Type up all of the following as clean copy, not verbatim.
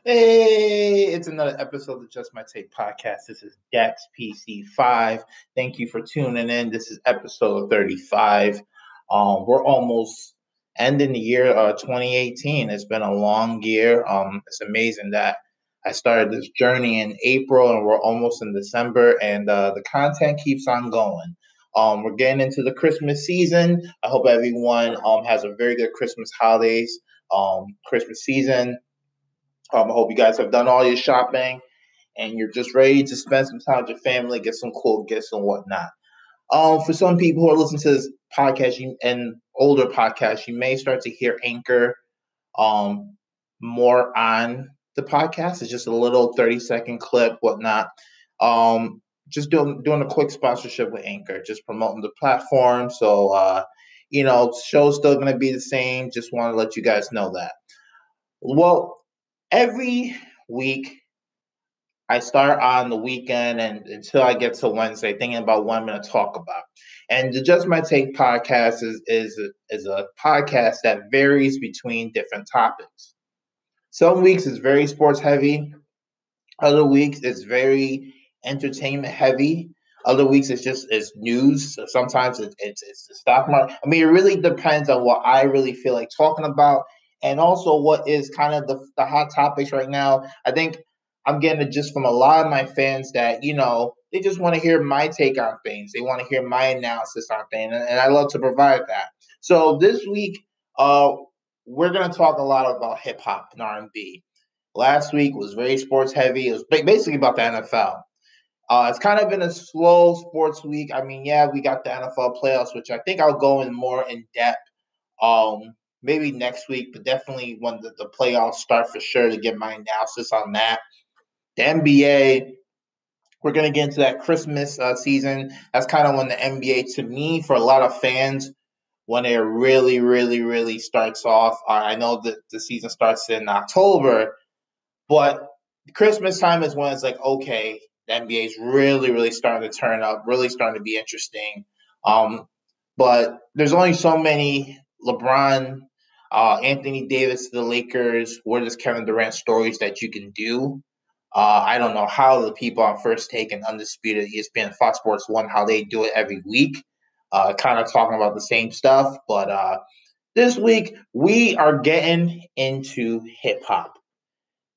Hey, it's another episode of Just My Take podcast. This is Dex PC5. Thank you for tuning in. This is episode 35. We're almost ending the year 2018. It's been a long year. It's amazing that I started this journey in April and we're almost in December, and the content keeps on going. We're getting into the Christmas season. I hope everyone has a very good Christmas holidays, Christmas season. I hope you guys have done all your shopping and you're just ready to spend some time with your family, get some cool gifts and whatnot. For some people who are listening to this podcast and older podcasts, you may start to hear Anchor um, more on the podcast. It's just a little 30-second clip, whatnot. Just doing a quick sponsorship with Anchor, just promoting the platform. So, show's still going to be the same. Just want to let you guys know that. Well, every week I start on the weekend and until I get to Wednesday, thinking about what I'm going to talk about. And the Just My Take podcast is a podcast that varies between different topics. Some weeks it's very sports heavy. Other weeks it's very entertainment heavy. Other weeks it's news. So sometimes it's the stock market. I mean, it really depends on what I really feel like talking about, and also what is kind of the hot topics right now. I think I'm getting it just from a lot of my fans that they just want to hear my take on things. They want to hear my analysis on things, and I love to provide that. So this week, we're gonna talk a lot about hip hop and R&B. Last week was very sports heavy. It was basically about the NFL. It's kind of been a slow sports week. I mean, yeah, we got the NFL playoffs, which I think I'll go in more in depth maybe next week, but definitely when the playoffs start for sure to get my analysis on that. The NBA, we're going to get into that Christmas season. That's kind of when the NBA, to me, for a lot of fans, when it really, really, really starts off. I know that the season starts in October, but Christmas time is when it's like, okay, the NBA is really, really starting to turn up, really starting to be interesting. But there's only so many LeBron, Anthony Davis to the Lakers, where does Kevin Durant stories that you can do. I don't know how the people on First Take and Undisputed, ESPN, Fox Sports One, how they do it every week, kind of talking about the same stuff. But this week we are getting into hip hop.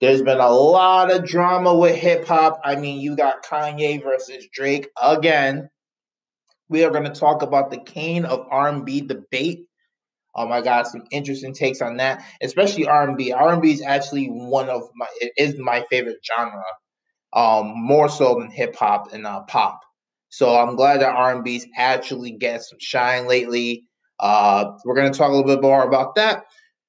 There's been a lot of drama with hip hop. I mean, you got Kanye versus Drake again. We are going to talk about the Kane of R&B debate. I got some interesting takes on that, especially R&B. R&B is actually it is my favorite genre, more so than hip hop and pop. So I'm glad that R&B is actually getting some shine lately. We're going to talk a little bit more about that.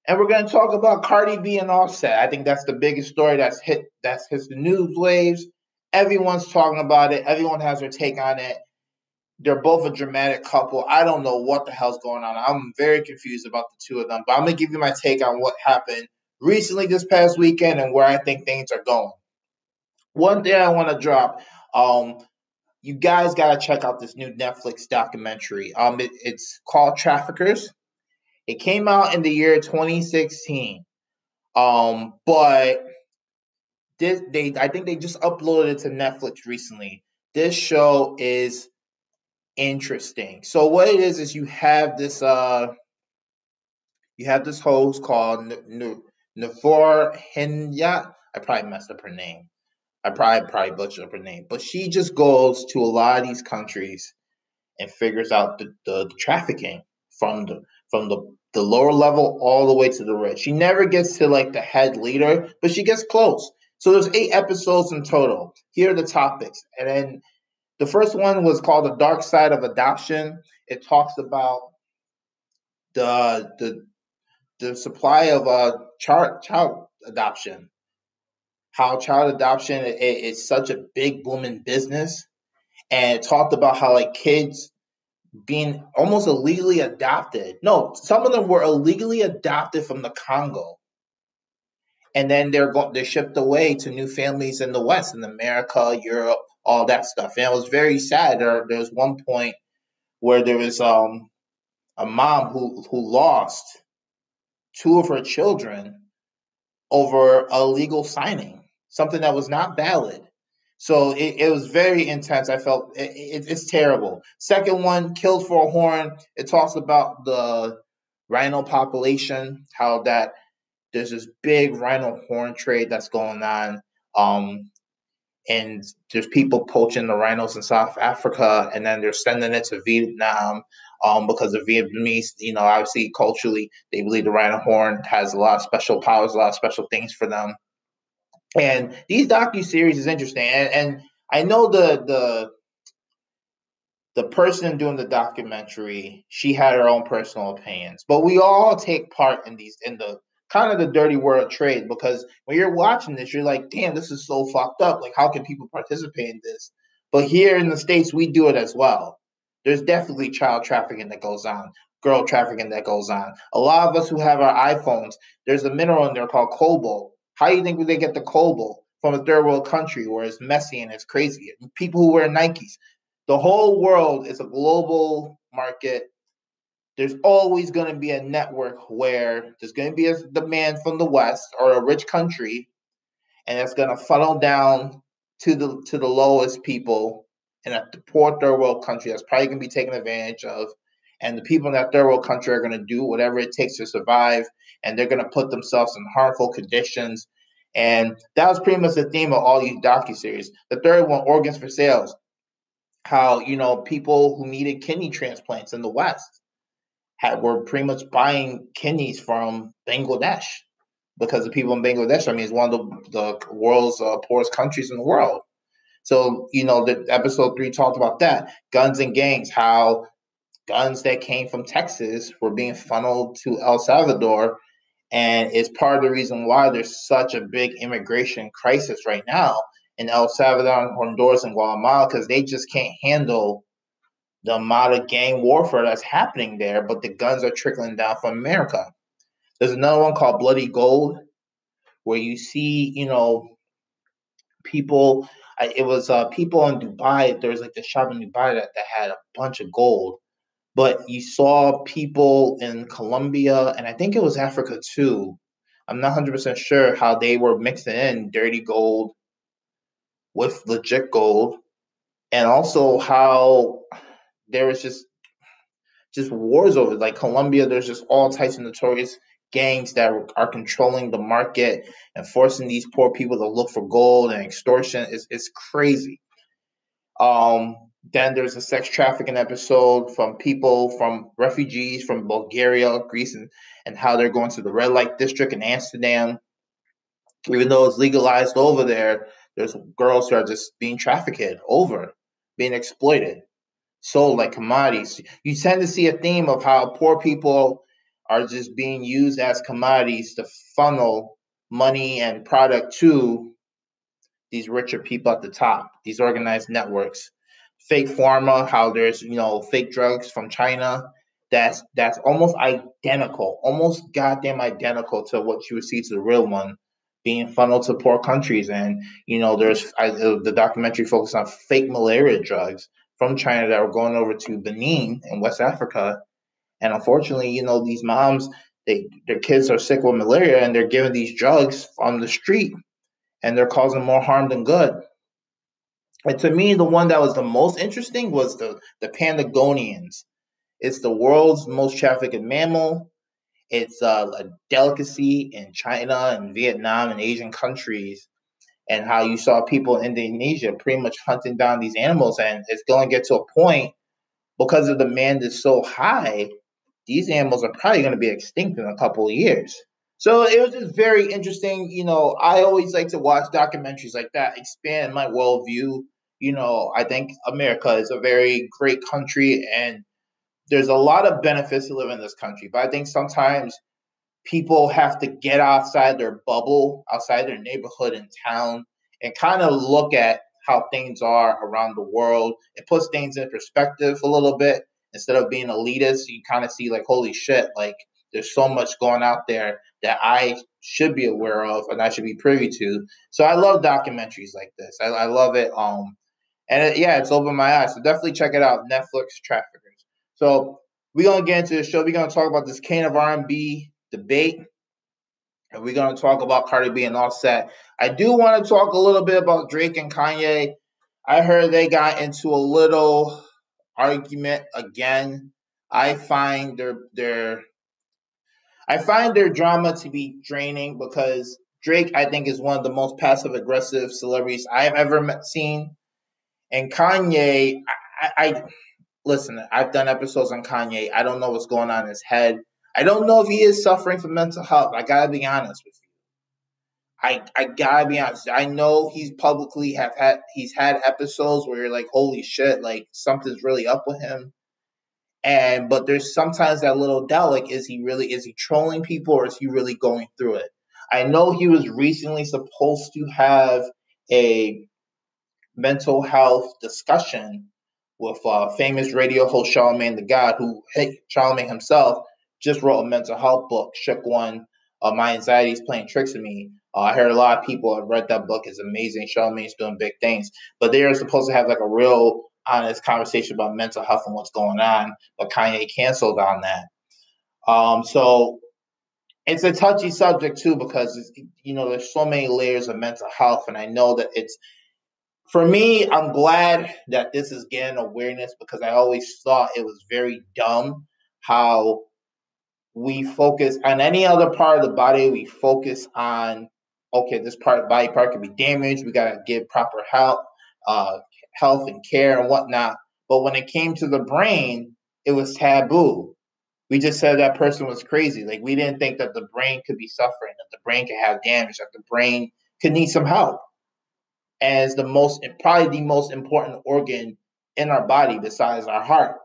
And we're going to talk about Cardi B and Offset. I think that's the biggest story that's hit the news waves. Everyone's talking about it. Everyone has their take on it. They're both a dramatic couple. I don't know what the hell's going on. I'm very confused about the two of them. But I'm going to give you my take on what happened recently this past weekend and where I think things are going. One thing I want to drop. You guys got to check out this new Netflix documentary. It's called Traffickers. It came out in the year 2016. But I think they just uploaded it to Netflix recently. This show is interesting. So what it is you have this host called Navor Hinyat. I probably messed up her name. I probably butchered up her name, but she just goes to a lot of these countries and figures out the trafficking from the lower level all the way to the rich. She never gets to like the head leader, but she gets close. So there's 8 episodes in total. Here are the topics. And then the first one was called The Dark Side of Adoption. It talks about the the supply of child adoption. How child adoption is such a big booming business. And it talked about how like kids being almost illegally adopted. No, some of them were illegally adopted from the Congo, and then they're shipped away to new families in the West, in America, Europe, all that stuff. And it was very sad. There was one point where there was a mom who lost two of her children over a legal signing, something that was not valid. So it was very intense. I felt it's terrible. Second one, Killed for a Horn. It talks about the rhino population, how that there's this big rhino horn trade that's going on. Um, and there's people poaching the rhinos in South Africa, and then they're sending it to Vietnam, because the Vietnamese, obviously culturally, they believe the rhino horn has a lot of special powers, a lot of special things for them. And these docu series is interesting, and I know the person doing the documentary, she had her own personal opinions, but we all take part in the kind of the dirty world trade, because when you're watching this, you're like, damn, this is so fucked up. Like, how can people participate in this? But here in the States, we do it as well. There's definitely child trafficking that goes on, girl trafficking that goes on. A lot of us who have our iPhones, there's a mineral in there called cobalt. How do you think they get the cobalt? From a third world country where it's messy and it's crazy. People who wear Nikes, the whole world is a global market. There's always going to be a network where there's going to be a demand from the West or a rich country, and it's going to funnel down to the lowest people in a poor third world country that's probably going to be taken advantage of. And the people in that third world country are going to do whatever it takes to survive, and they're going to put themselves in harmful conditions. And that was pretty much the theme of all these docuseries. The third one, Organs for Sales, how people who needed kidney transplants in the West were pretty much buying kidneys from Bangladesh, because the people in Bangladesh, I mean, is one of the world's poorest countries in the world. So the episode 3 talked about that. Guns and gangs, how guns that came from Texas were being funneled to El Salvador, and it's part of the reason why there's such a big immigration crisis right now in El Salvador, Honduras, and Guatemala, because they just can't handle the amount of gang warfare that's happening there, but the guns are trickling down from America. There's another one called Bloody Gold, where you see, people. It was people in Dubai. There was like the shop in Dubai that had a bunch of gold, but you saw people in Colombia, and I think it was Africa too. I'm not 100% sure how they were mixing in dirty gold with legit gold, and also how there was just wars over, like Colombia. There's just all types of notorious gangs that are controlling the market and forcing these poor people to look for gold, and extortion is crazy. Then there's a sex trafficking episode from people, from refugees from Bulgaria, Greece, and how they're going to the red light district in Amsterdam. Even though it's legalized over there, there's girls who are just being trafficked over, being exploited, sold like commodities. You tend to see a theme of how poor people are just being used as commodities to funnel money and product to these richer people at the top, these organized networks. Fake pharma, how there's fake drugs from China that's almost identical, almost goddamn identical to what you would see to the real one, being funneled to poor countries. And the documentary focused on fake malaria drugs from China that were going over to Benin in West Africa. And unfortunately, these moms, their kids are sick with malaria, and they're given these drugs on the street, and they're causing more harm than good. And to me, the one that was the most interesting was the Patagonians. It's the world's most trafficked mammal. It's a delicacy in China and Vietnam and Asian countries, and how you saw people in Indonesia pretty much hunting down these animals. And it's going to get to a point, because the demand is so high, these animals are probably going to be extinct in a couple of years. So it was just very interesting. I always like to watch documentaries like that, expand my worldview. I think America is a very great country, and there's a lot of benefits to live in this country. But I think sometimes people have to get outside their bubble, outside their neighborhood and town, and kind of look at how things are around the world. It puts things in perspective a little bit. Instead of being elitist, you kind of see like, holy shit, like there's so much going out there that I should be aware of and I should be privy to. So I love documentaries like this. I love it. Yeah, it's opened my eyes. So definitely check it out, Netflix Traffickers. So we're gonna get into the show. We're gonna talk about this King of R&B debate. and we're going to talk about Cardi B and Offset. I do want to talk a little bit about Drake and Kanye. I heard they got into a little argument again. I find their drama to be draining because Drake, I think, is one of the most passive aggressive celebrities I've ever seen, and Kanye, I listen. I've done episodes on Kanye. I don't know what's going on in his head. I don't know if he is suffering from mental health. I gotta be honest with you. I gotta be honest. I know he's had episodes where you're like, holy shit, like something's really up with him. But there's sometimes that little doubt, like, is he trolling people or is he really going through it? I know he was recently supposed to have a mental health discussion with famous radio host Charlemagne the God, Charlemagne himself just wrote a mental health book, Shook One, My Anxiety's Playing Tricks on Me. I heard a lot of people have read that book. It's amazing. Charlemagne's doing big things. But they are supposed to have like a real honest conversation about mental health and what's going on, but Kanye canceled on that. So it's a touchy subject too because there's so many layers of mental health, and I know that it's for me, I'm glad that this is getting awareness because I always thought it was very dumb how we focus on any other part of the body. We focus on, okay, this body part could be damaged. We got to give proper uh, health and care and whatnot. But when it came to the brain, it was taboo. We just said that person was crazy. Like, we didn't think that the brain could be suffering, that the brain could have damage, that the brain could need some help as probably the most important organ in our body besides our heart.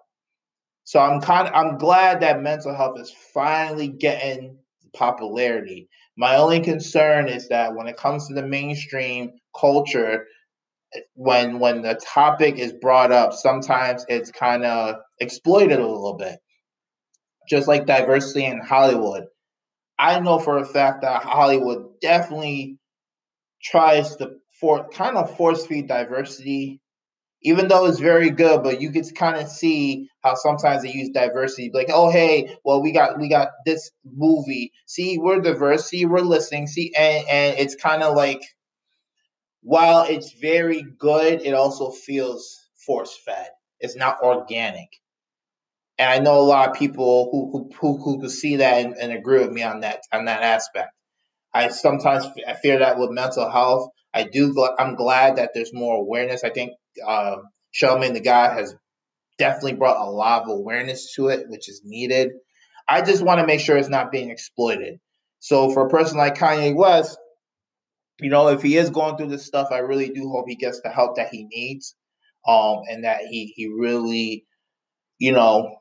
So I'm glad that mental health is finally getting popularity. My only concern is that when it comes to the mainstream culture, when the topic is brought up, sometimes it's kind of exploited a little bit. Just like diversity in Hollywood. I know for a fact that Hollywood definitely tries to kind of force feed diversity, even though it's very good. But you get to kind of see how sometimes they use diversity, like, oh hey, well we got this movie. See, we're diverse. See, we're listening. See, and it's kind of like while it's very good, it also feels force fed. It's not organic. And I know a lot of people who could see that and agree with me on that aspect. I sometimes I fear that with mental health. I'm glad that there's more awareness. I think Charlamagne the God has definitely brought a lot of awareness to it, which is needed. I just want to make sure it's not being exploited. So for a person like Kanye West, if he is going through this stuff, I really do hope he gets the help that he needs, and that he really, you know,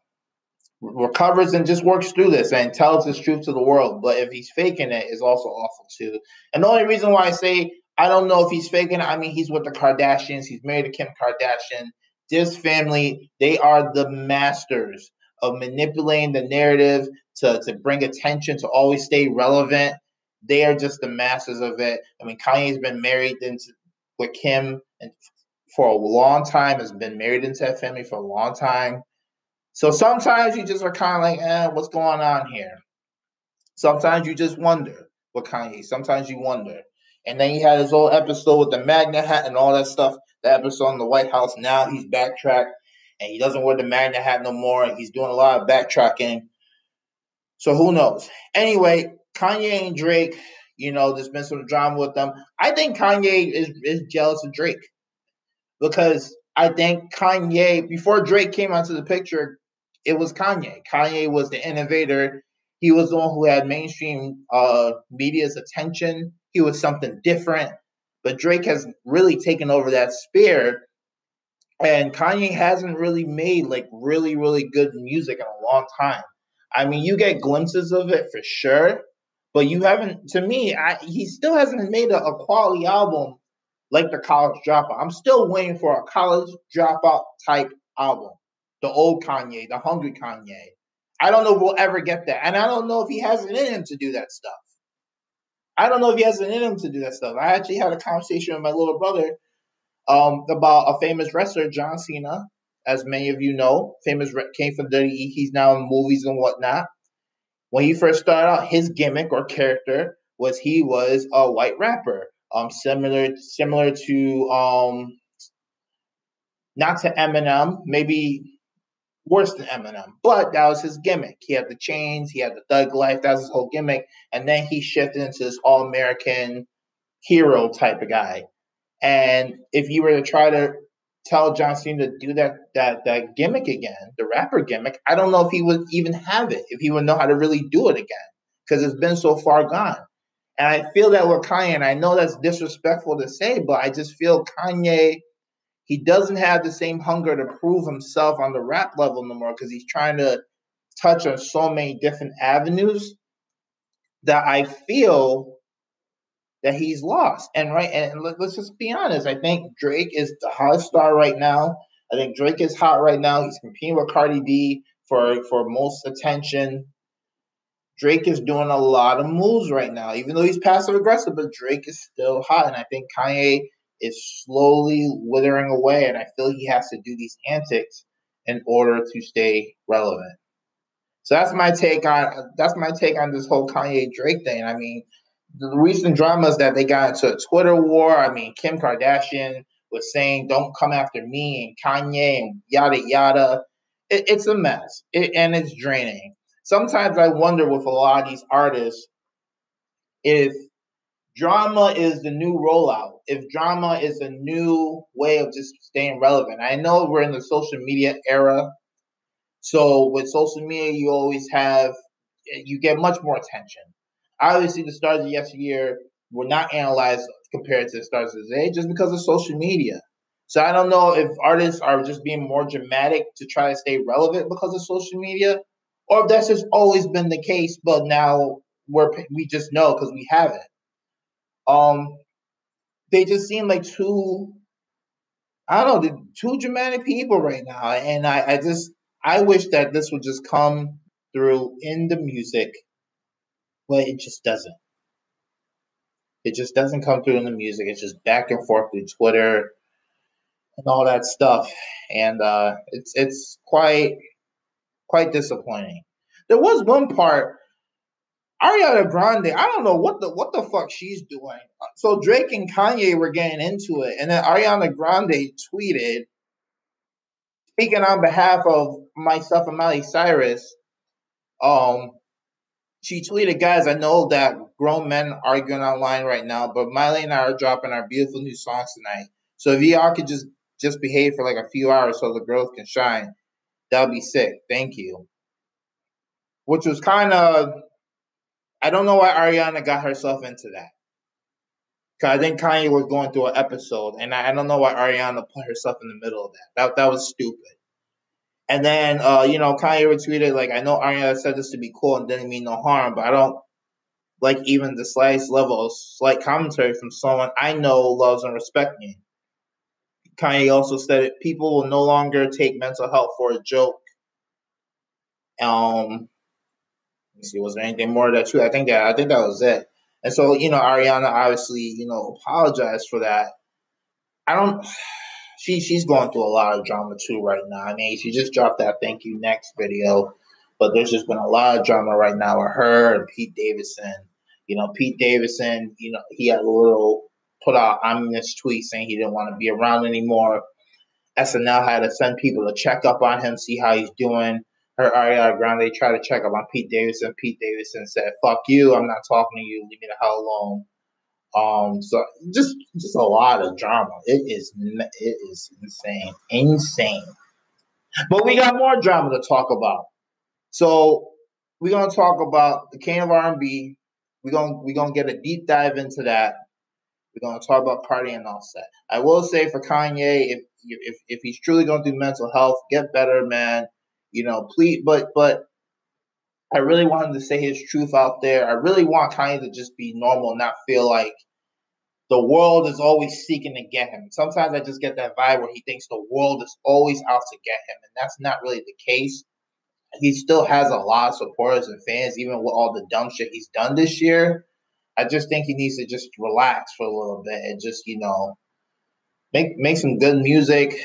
recovers and just works through this and tells his truth to the world. But if he's faking it, it's also awful too. And the only reason why I say I don't know if he's faking it, I mean, he's with the Kardashians. He's married to Kim Kardashian. This family, they are the masters of manipulating the narrative to bring attention, to always stay relevant. They are just the masters of it. I mean, Kanye's been married with Kim and for a long time, has been married into that family for a long time. So sometimes you just are kind of like, what's going on here? Sometimes you just wonder with Kanye. Sometimes you wonder. And then he had his whole episode with the Magna hat and all that stuff. The episode in the White House. Now he's backtracked and he doesn't wear the Magna hat no more. He's doing a lot of backtracking. So who knows? Anyway, Kanye and Drake, there's been some drama with them. I think Kanye is jealous of Drake because I think Kanye, before Drake came onto the picture, it was Kanye. Kanye was the innovator. He was the one who had mainstream media's attention. He was something different. But Drake has really taken over that spear. And Kanye hasn't really made like really, really good music in a long time. I mean, you get glimpses of it for sure, but you haven't, to me, he still hasn't made a quality album like the College Dropout. I'm still waiting for a College Dropout type album. The old Kanye, the hungry Kanye. I don't know if we'll ever get that. And I don't know if he has it in him to do that stuff. I don't know if he has it in him to do that stuff. I actually had a conversation with my little brother about a famous wrestler, John Cena. As many of you know, came from WWE. He's now in movies and whatnot. When he first started out, his gimmick or character was he was a white rapper, similar to not to Eminem, maybe worse than Eminem, but that was his gimmick. He had the chains, he had the thug life, that was his whole gimmick, and then he shifted into this all American hero type of guy. And if you were to try to tell John Cena to do that gimmick again, the rapper gimmick, I don't know if he would even have it, if he would know how to really do it again, because it's been so far gone. And I feel that with Kanye, and I know that's disrespectful to say, but I just feel Kanye, he doesn't have the same hunger to prove himself on the rap level no more, because he's trying to touch on so many different avenues that I feel that he's lost. And let's just be honest. I think Drake is the hottest star right now. I think Drake is hot right now. He's competing with Cardi B for most attention. Drake is doing a lot of moves right now, even though he's passive aggressive, but Drake is still hot. And I think Kanye is slowly withering away. And I feel he has to do these antics in order to stay relevant. So that's my take on this whole Kanye Drake thing. I mean, the recent dramas that they got into a Twitter war. I mean, Kim Kardashian was saying, "Don't come after me," and Kanye and yada yada. It's a mess, and it's draining. Sometimes I wonder with a lot of these artists if drama is the new rollout, if drama is a new way of just staying relevant. I know we're in the social media era, so with social media, you get much more attention. Obviously, the stars of yesteryear were not analyzed compared to the stars of today just because of social media. So I don't know if artists are just being more dramatic to try to stay relevant because of social media, or if that's just always been the case, but now we just know because we have it. Um, they just seem like I don't know, two dramatic people right now, and I wish that this would just come through in the music, but it just doesn't. It just doesn't come through in the music. It's just back and forth through Twitter and all that stuff, and it's quite disappointing. There was one part, Ariana Grande. I don't know what the fuck she's doing. So Drake and Kanye were getting into it, and then Ariana Grande tweeted, speaking on behalf of myself and Miley Cyrus. Um, she tweeted, "Guys, I know that grown men arguing online right now, but Miley and I are dropping our beautiful new songs tonight. So if y'all could just behave for like a few hours so the girls can shine, that'll be sick. Thank you." Which was kind of, I don't know why Ariana got herself into that. Cause I think Kanye was going through an episode, and I don't know why Ariana put herself in the middle of that. That was stupid. And then, Kanye retweeted, like, "I know Ariana said this to be cool and didn't mean no harm, but I don't like even the slightest level of slight commentary from someone I know loves and respects me." Kanye also said, "People will no longer take mental health for a joke." Let's see, was there anything more to that true? I think that was it. And so, Ariana obviously, apologized for that. I don't. She's going through a lot of drama too right now. I mean, she just dropped that "Thank You Next" video, but there's just been a lot of drama right now with her and Pete Davidson. Pete Davidson, he had a little put out ominous tweet saying he didn't want to be around anymore. SNL had to send people to check up on him, see how he's doing. Her Ariana Grande tried to check up on Pete Davidson. Pete Davidson said, "Fuck you, I'm not talking to you. Leave me the hell alone." So just a lot of drama. It is insane. But we got more drama to talk about. So we're gonna talk about the king of R&B. We're gonna get a deep dive into that. We're gonna talk about Cardi and Offset. I will say for Kanye, if he's truly gonna do mental health, get better, man. Please, but I really want him to say his truth out there. I really want Kanye to just be normal, not feel like the world is always seeking to get him. Sometimes I just get that vibe where he thinks the world is always out to get him, and that's not really the case. He still has a lot of supporters and fans, even with all the dumb shit he's done this year. I just think he needs to just relax for a little bit and just, make some good music,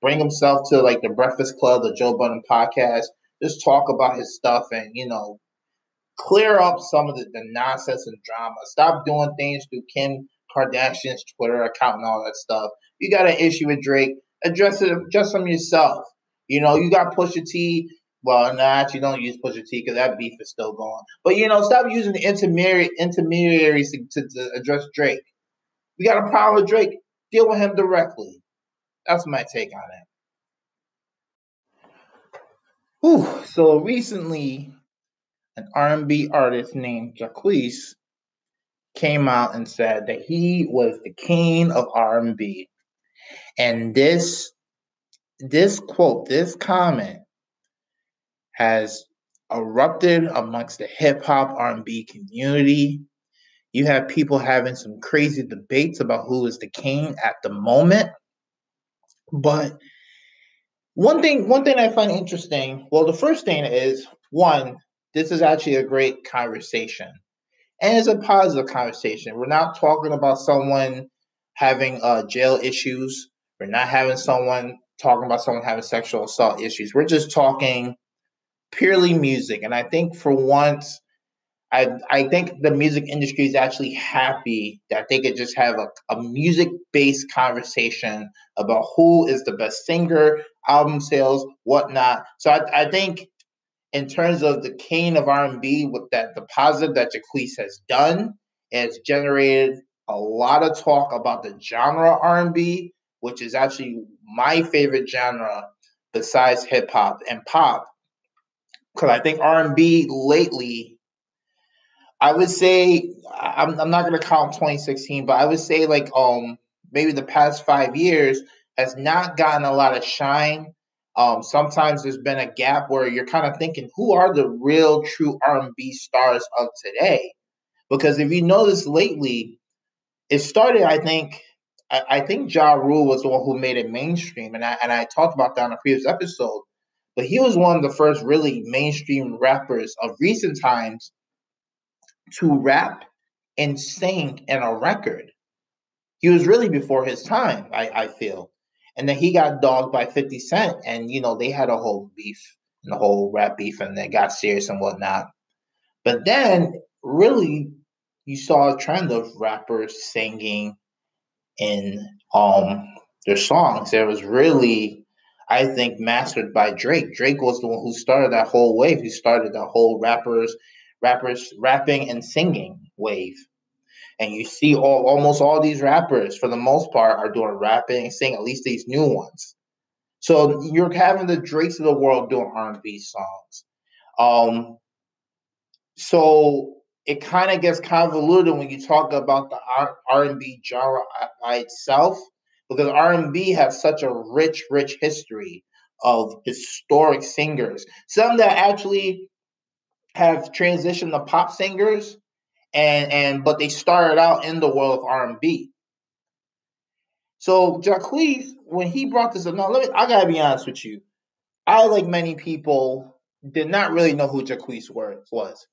bring himself to like the Breakfast Club, the Joe Budden podcast, just talk about his stuff and, clear up some of the nonsense and drama. Stop doing things through Kim Kardashian's Twitter account and all that stuff. You got an issue with Drake, address it, address them yourself. You got Pusha T. Well, no, actually, don't use Pusha T because that beef is still going. But stop using the intermediaries to address Drake. We got a problem with Drake. Deal with him directly. That's my take on it. So recently, an R&B artist named Jacquees came out and said that he was the king of R&B, and this quote, this comment, has erupted amongst the hip hop R&B community. You have people having some crazy debates about who is the king at the moment. But one thing I find interesting, well, the first thing is, one, this is actually a great conversation. And it's a positive conversation. We're not talking about someone having jail issues. We're not having talking about someone having sexual assault issues. We're just talking purely music. And I think for once, I think the music industry is actually happy that they could just have a music-based conversation about who is the best singer, album sales, whatnot. So I think in terms of the king of R&B, with the positive that Jacquees has done, it's generated a lot of talk about the genre R&B, which is actually my favorite genre besides hip hop and pop. Because I think R&B lately, I would say, I'm not going to count 2016, but I would say like maybe the past 5 years has not gotten a lot of shine. Sometimes there's been a gap where you're kind of thinking, who are the real true R&B stars of today? Because if you notice lately, it started, I think Ja Rule was the one who made it mainstream, and I talked about that on a previous episode. But he was one of the first really mainstream rappers of recent times to rap and sing in a record. He was really before his time, I feel. And then he got dogged by 50 Cent, and they had a whole beef, and the whole rap beef, and it got serious and whatnot. But then really you saw a trend of rappers singing in their songs. It was really, I think, mastered by Drake. Drake was the one who started that whole wave. He started the whole rappers rapping and singing wave. And you see almost all these rappers, for the most part, are doing rapping and singing, at least these new ones. So you're having the Drakes of the world doing R&B songs. So it kind of gets convoluted when you talk about the R&B genre by itself, because R&B has such a rich history of historic singers. Some that actually have transitioned to pop singers, but they started out in the world of R&B. So Jacquees, when he brought this up, now I gotta be honest with you. I, like many people, did not really know who Jacquees was.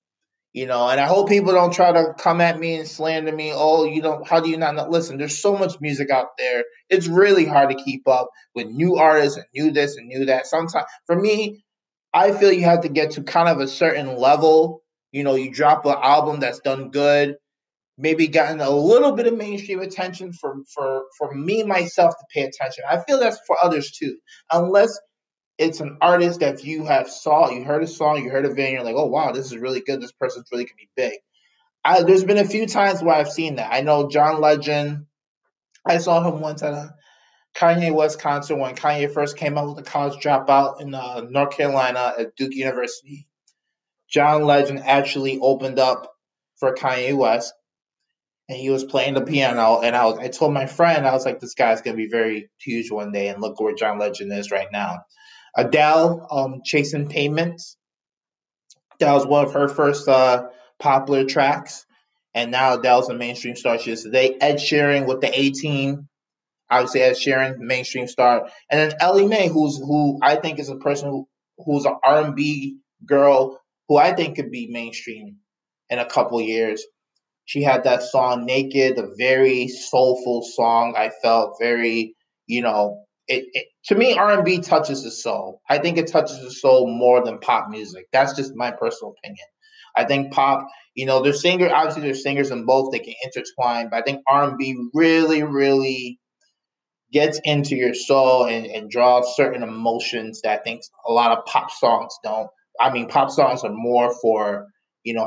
And I hope people don't try to come at me and slander me. Oh, how do you not know? Listen, there's so much music out there. It's really hard to keep up with new artists and new this and new that. Sometimes, for me, I feel you have to get to kind of a certain level. You drop an album that's done good, maybe gotten a little bit of mainstream attention for me, myself, to pay attention. I feel that's for others too. Unless it's an artist that you heard a song, you heard a video, you're like, oh wow, this is really good. This person's really gonna be big. There's been a few times where I've seen that. I know John Legend. I saw him once at a Kanye West concert when Kanye first came out with the College Dropout in North Carolina at Duke University. John Legend actually opened up for Kanye West, and he was playing the piano. And I told my friend, I was like, this guy's gonna be very huge one day, and look where John Legend is right now. Adele, Chasing Payments. That was one of her first popular tracks. And now Adele's a mainstream star. She is today. Ed Sheeran with the 18. I would say Ed Sheeran, mainstream star. And then Ellie Mae, who I think is a person who's an R&B girl who I think could be mainstream in a couple years. She had that song Naked, a very soulful song. I felt very, to me, R&B touches the soul. I think it touches the soul more than pop music. That's just my personal opinion. I think pop, obviously there's singers in both, they can intertwine, but I think R&B really, really gets into your soul and draws certain emotions that I think a lot of pop songs don't. I mean, pop songs are more for,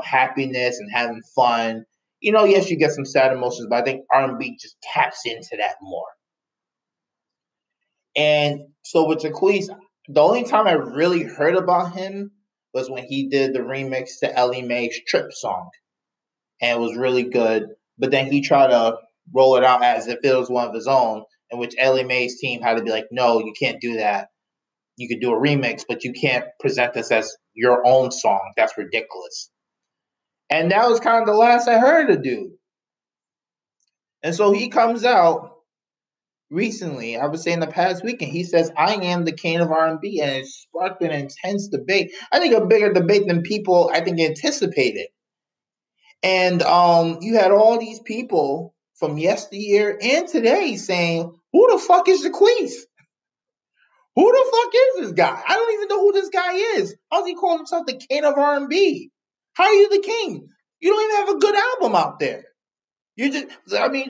happiness and having fun. Yes, you get some sad emotions, but I think R&B just taps into that more. And so with Jacquees, the only time I really heard about him was when he did the remix to Ellie Mae's Trip song, and it was really good. But then he tried to roll it out as if it was one of his own, in which Ellie Mae's team had to be like, "No, you can't do that. You could do a remix, but you can't present this as your own song. That's ridiculous." And that was kind of the last I heard of the dude. And so he comes out recently, I would say in the past weekend, he says, "I am the king of R&B," and it sparked an intense debate. I think a bigger debate than people I think anticipated. And you had all these people from yesteryear and today saying, "Who the fuck is Jacquees? Who the fuck is this guy? I don't even know who this guy is. How's he call himself the king of R&B? How are you the king? You don't even have a good album out there."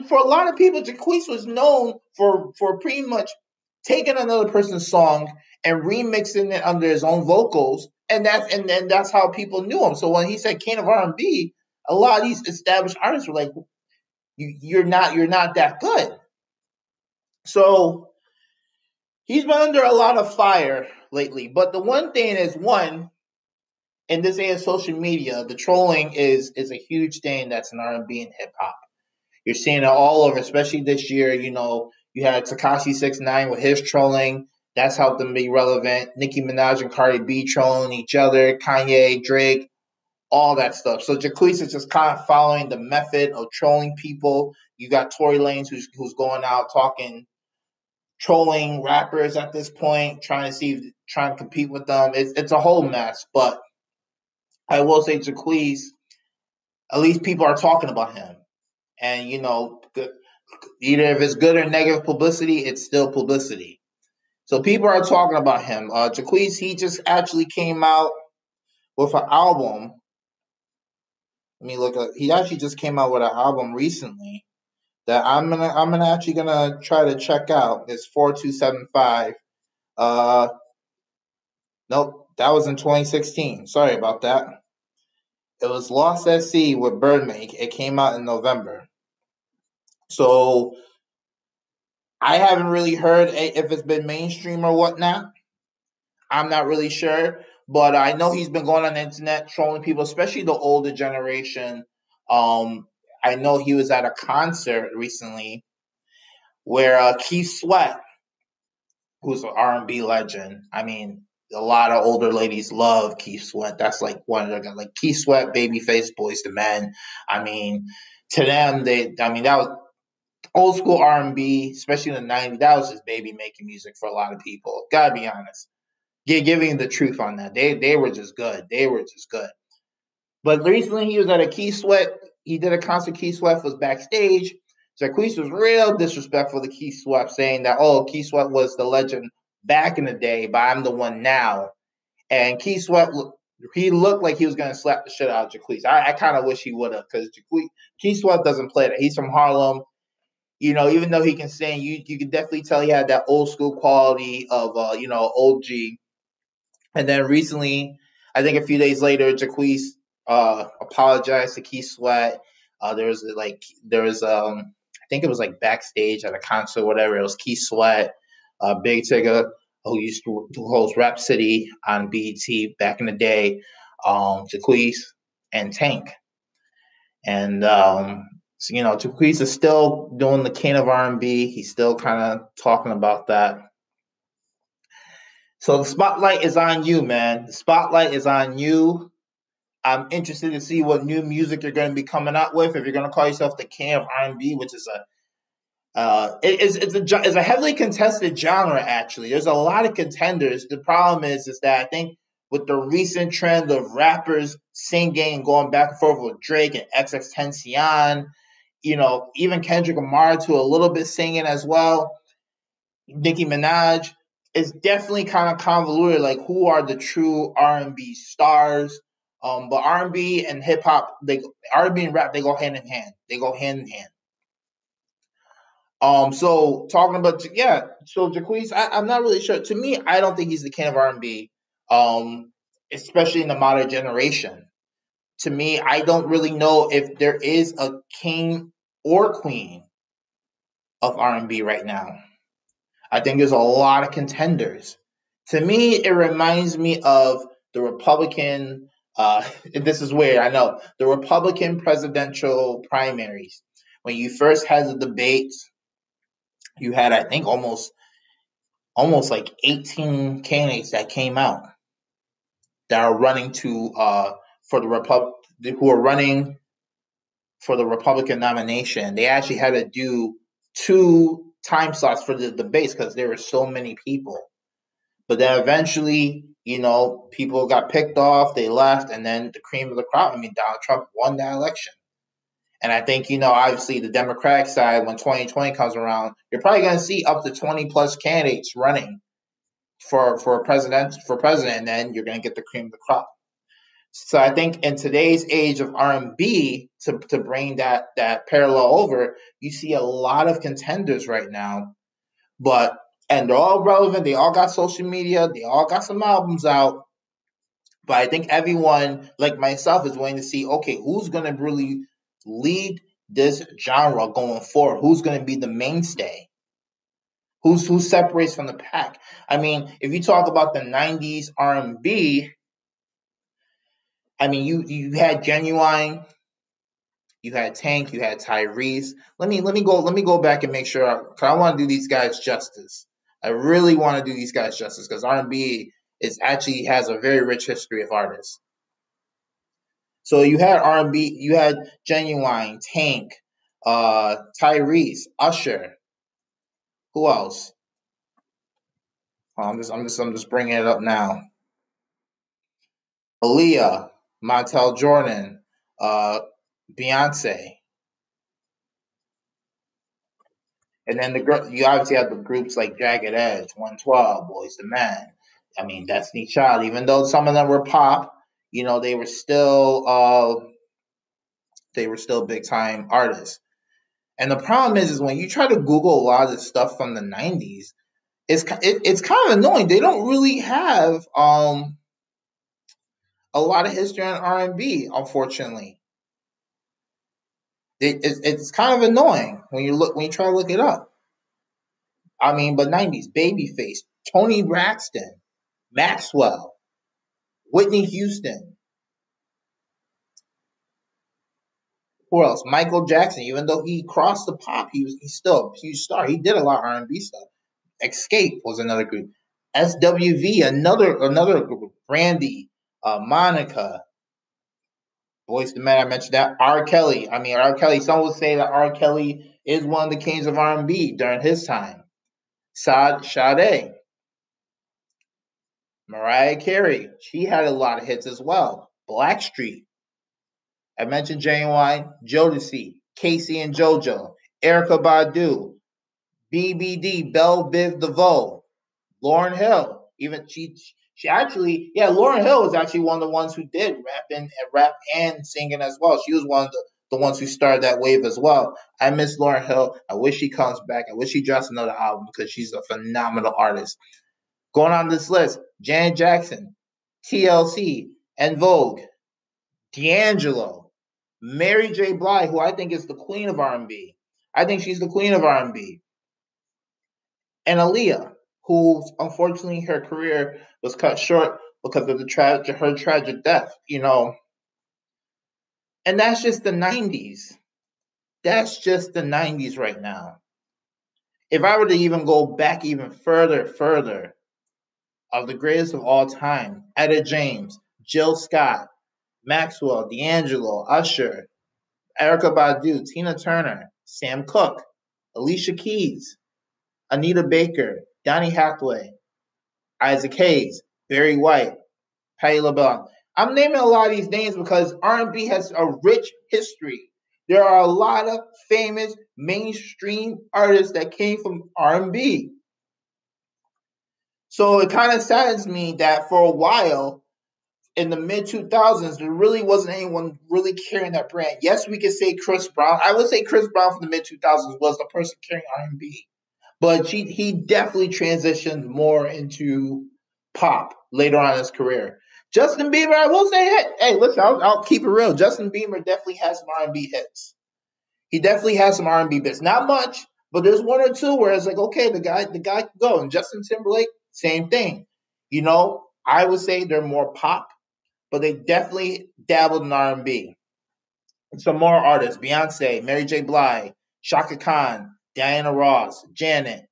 For a lot of people, Jacquees was known for pretty much taking another person's song and remixing it under his own vocals, and that's how people knew him. So when he said king of R&B, a lot of these established artists were like, you're not that good." So he's been under a lot of fire lately. But the one thing is, in this age of social media, the trolling is a huge thing that's in R&B and hip hop. You're seeing it all over, especially this year. You had Tekashi 6ix9ine with his trolling. That's helped them be relevant. Nicki Minaj and Cardi B trolling each other. Kanye, Drake, all that stuff. So Jacquees is just kind of following the method of trolling people. You got Tory Lanez who's going out talking, trolling rappers at this point, trying to compete with them. It's a whole mess. But I will say Jacquees, at least people are talking about him. And either if it's good or negative publicity, it's still publicity. So people are talking about him. Jacquees, he just actually came out with an album. Let me look up. He actually just came out with an album recently that I'm actually gonna try to check out. It's 4275. Uh, nope, that was in 2016. Sorry about that. It was Lost at Sea with Birdman. It came out in November. So I haven't really heard if it's been mainstream or whatnot. I'm not really sure, but I know he's been going on the internet trolling people, especially the older generation. I know he was at a concert recently where Keith Sweat, who's an R&B legend. I mean, a lot of older ladies love Keith Sweat. That's like one of the like Keith Sweat, Babyface, Boys to Men. I mean, to them, that was old school R&B, especially in the '90s. That was just baby making music for a lot of people. Gotta be honest. Giving the truth on that. They were just good. They were just good. But recently he was at a Keith Sweat. He did a concert. Keith Sweat was backstage. Jacquees was real disrespectful to Keith Sweat, saying that, "Oh, Keith Sweat was the legend back in the day, but I'm the one now." And Keith Sweat, he looked like he was gonna slap the shit out of Jacquees. I kind of wish he would have, because Keith Sweat doesn't play that. He's from Harlem. Even though he can sing, you can definitely tell he had that old school quality of OG. And then recently, I think a few days later, Jacquees apologized to Keith Sweat. I think it was like backstage at a concert, or whatever. It was Keith Sweat, Big Tigger, who used to host Rap City on BET back in the day, Jacquees, and Tank. And Jacquees is still doing the king of R&B. He's still kind of talking about that. So the spotlight is on you, man. The spotlight is on you. I'm interested to see what new music you're going to be coming out with. If you're going to call yourself the king of R&B, which is it's a heavily contested genre. Actually, there's a lot of contenders. The problem is that I think with the recent trend of rappers singing and going back and forth with Drake and XXXTentacion, even Kendrick Lamar to a little bit singing as well. Nicki Minaj, is definitely kind of convoluted. Like, who are the true R&B stars? But R&B and hip hop, R&B and rap, they go hand in hand. They go hand in hand. So talking about so Jacquees, I'm not really sure. To me, I don't think he's the king of R&B. Especially in the modern generation. To me, I don't really know if there is a king or queen of R&B right now. I think there's a lot of contenders. To me, it reminds me of the Republican. This is weird, I know. The Republican presidential primaries. When you first had the debates, you had, I think, almost like 18 candidates that came out that are running to for the who are running for the Republican nomination. They actually had to do 2 time slots for the debates because there were so many people. But then eventually, people got picked off, they left, and then the cream of the crop. I mean, Donald Trump won that election. And I think, obviously the Democratic side, when 2020 comes around, you're probably going to see up to 20 plus candidates running for president, and then you're going to get the cream of the crop. So I think in today's age of R&B, to bring that parallel over, you see a lot of contenders right now, and they're all relevant. They all got social media. They all got some albums out. But I think everyone, like myself, is waiting to see, okay, who's going to really lead this genre going forward? Who's going to be the mainstay? Who separates from the pack? I mean, if you talk about the 90s R&B, I mean, you had Genuine, you had Tank, you had Tyrese. Let me go back and make sure, because I want to do these guys justice. I really want to do these guys justice because R&B actually has a very rich history of artists. So you had R&B, you had Genuine, Tank, Tyrese, Usher. Who else? I'm just bringing it up now. Aaliyah, Montel Jordan, Beyonce. And then you obviously have the groups like Jagged Edge, 112, Boys to Men. I mean, Destiny Child. Even though some of them were pop, they were still big time artists. And the problem is when you try to Google a lot of this stuff from the 90s, it's kind of annoying. They don't really have a lot of history on R&B, unfortunately. It's kind of annoying when you try to look it up. I mean, but 90s, Babyface, Tony Braxton, Maxwell, Whitney Houston. Who else? Michael Jackson. Even though he crossed the pop, he's still a huge star. He did a lot of R&B stuff. Escape was another group. SWV, another group. Brandy, Monica, Boyz II Men. I mentioned that. R. Kelly. I mean, R. Kelly. Some would say that R. Kelly is one of the kings of R&B during his time. Sade, Mariah Carey. She had a lot of hits as well. Blackstreet. I mentioned Genuine, Jodeci, Casey and JoJo, Erica Badu, BBD, Belle Biv DeVoe, Lauryn Hill. Even she actually, Lauryn Hill was actually one of the ones who did rap and singing as well. She was one of the ones who started that wave as well. I miss Lauryn Hill. I wish she comes back. I wish she drops another album because she's a phenomenal artist. Going on this list, Janet Jackson, TLC, En Vogue, D'Angelo, Mary J. Blige, who I think is the queen of R&B. I think she's the queen of R&B. And Aaliyah, who unfortunately her career was cut short because of her tragic death, And that's just the 90s. That's just the 90s right now. If I were to even go back even further, of the greatest of all time, Etta James, Jill Scott, Maxwell, D'Angelo, Usher, Erykah Badu, Tina Turner, Sam Cooke, Alicia Keys, Anita Baker, Donny Hathaway, Isaac Hayes, Barry White, Patti LaBelle. I'm naming a lot of these names because R&B has a rich history. There are a lot of famous mainstream artists that came from R&B. So it kind of saddens me that for a while, in the mid 2000s, there really wasn't anyone really carrying that brand. Yes, we could say Chris Brown. I would say Chris Brown from the mid 2000s was the person carrying R&B, but he definitely transitioned more into pop later on in his career. Justin Bieber, I will say, hey, listen, I'll keep it real. Justin Bieber definitely has some R&B hits. He definitely has some R&B bits. Not much, but there's one or two where it's like, okay, the guy can go. And Justin Timberlake, same thing. I would say they're more pop, but they definitely dabbled in R&B. Some more artists: Beyonce, Mary J. Blige, Shaka Khan, Diana Ross, Janet,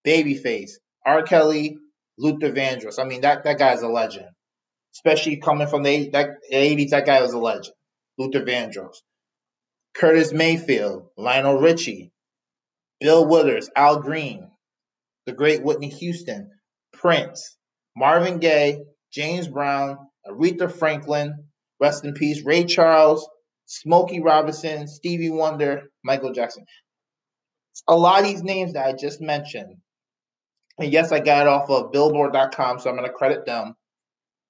Babyface, R. Kelly, Luther Vandross. I mean, that guy's a legend. Especially coming from the 80s, that guy was a legend. Luther Vandross. Curtis Mayfield, Lionel Richie, Bill Withers, Al Green, the great Whitney Houston, Prince, Marvin Gaye, James Brown, Aretha Franklin, rest in peace, Ray Charles, Smokey Robinson, Stevie Wonder, Michael Jackson. A lot of these names that I just mentioned, and yes, I got it off of Billboard.com, so I'm going to credit them.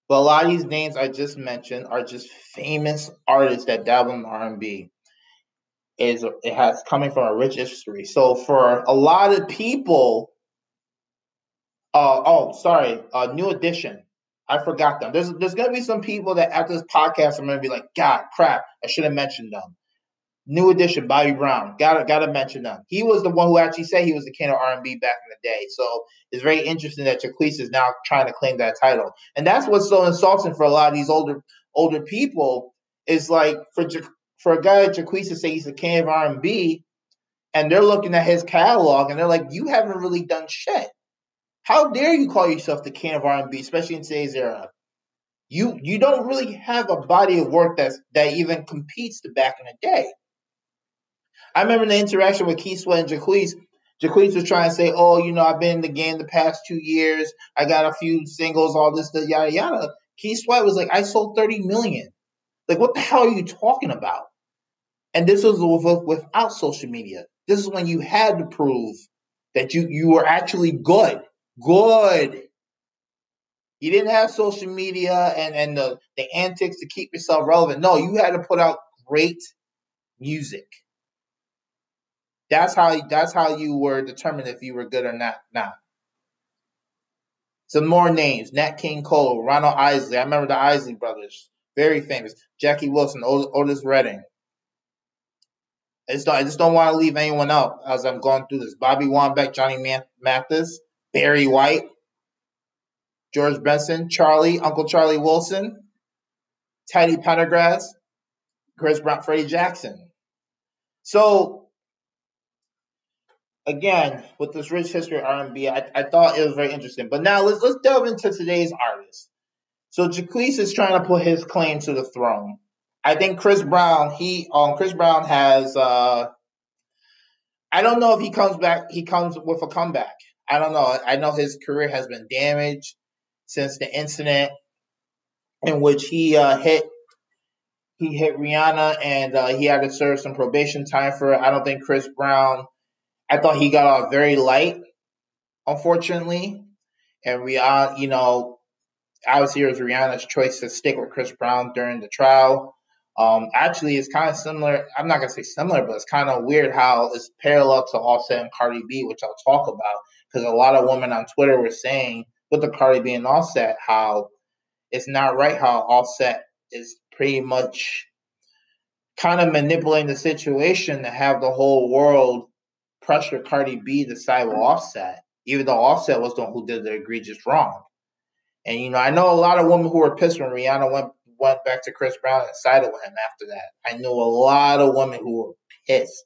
But a lot of these names I just mentioned are just famous artists that dabble in R&B. It has coming from a rich history. So for a lot of people, New Edition. I forgot them. There's gonna be some people that after this podcast I'm gonna be like, God, crap, I should have mentioned them. New Edition, Bobby Brown, gotta mention them. He was the one who actually said he was the king of R&B back in the day. So it's very interesting that Jacquees is now trying to claim that title, and that's what's so insulting for a lot of these older people. Is like for a guy like Jacquees to say he's the king of R&B, and they're looking at his catalog and they're like, you haven't really done shit. How dare you call yourself the king of R&B, especially in today's era? You don't really have a body of work that even competes to back in the day. I remember the interaction with Keith Sweat and Jacquees. Jacquees was trying to say, "Oh, I've been in the game the past 2 years. I got a few singles, all this, yada yada." Keith Sweat was like, "I sold 30 million. Like, what the hell are you talking about?" And this was without social media. This is when you had to prove that you were actually good. Good. You didn't have social media and the antics to keep yourself relevant. No, you had to put out great music. That's how you were determined if you were good or not. Now, some more names: Nat King Cole, Ronald Isley. I remember the Isley brothers, very famous. Jackie Wilson, Otis Redding. I just don't want to leave anyone out as I'm going through this. Bobby Wambach, Johnny Mathis, Barry White, George Benson, Uncle Charlie Wilson, Teddy Pendergrass, Chris Brown, Freddie Jackson. So again, with this rich history of R&B, I thought it was very interesting. But now let's delve into today's artists. So Jacquees is trying to put his claim to the throne. I think Chris Brown, Chris Brown has I don't know if he comes back. He comes with a comeback. I don't know. I know his career has been damaged since the incident in which he hit Rihanna and he had to serve some probation time for it. I don't think Chris Brown. I thought he got off very light, unfortunately, and Rihanna. Obviously, it was Rihanna's choice to stick with Chris Brown during the trial. Actually, it's kind of similar. I'm not gonna say similar, but it's kind of weird how it's parallel to Offset and Cardi B, which I'll talk about because a lot of women on Twitter were saying with the Cardi B and Offset how it's not right how Offset is pretty much kind of manipulating the situation to have the whole world pressure Cardi B to side with Offset, even though Offset was the one who did the egregious wrong. And I know a lot of women who were pissed when Rihanna went back to Chris Brown and sided with him after that. I know a lot of women who were pissed.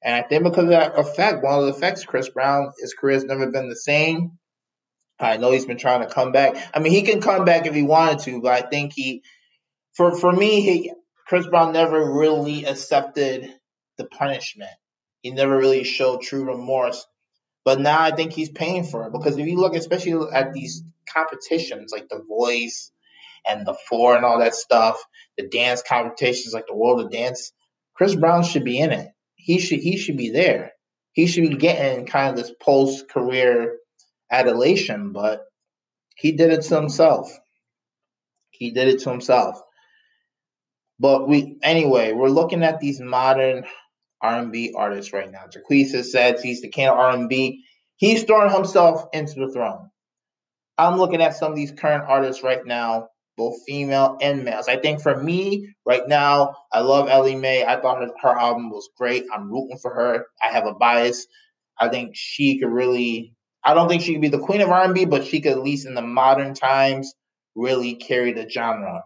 And I think because of that effect, one of the effects, Chris Brown, his career has never been the same. I know he's been trying to come back. I mean, he can come back if he wanted to, but I think for me, Chris Brown never really accepted the punishment. He never really showed true remorse. But now I think he's paying for it because if you look, especially at these competitions like The Voice and The Four and all that stuff, the dance competitions like the World of Dance, Chris Brown should be in it. He should be there. He should be getting kind of this post career adulation, but he did it to himself. He did it to himself. But we're looking at these modern R&B artists right now. Jacquees has said he's the king of R&B. He's throwing himself into the throne. I'm looking at some of these current artists right now, both female and males. I think for me right now, I love Ellie Mae. I thought her album was great. I'm rooting for her. I have a bias. I think she could really. I don't think she could be the queen of R&B, but she could at least in the modern times really carry the genre.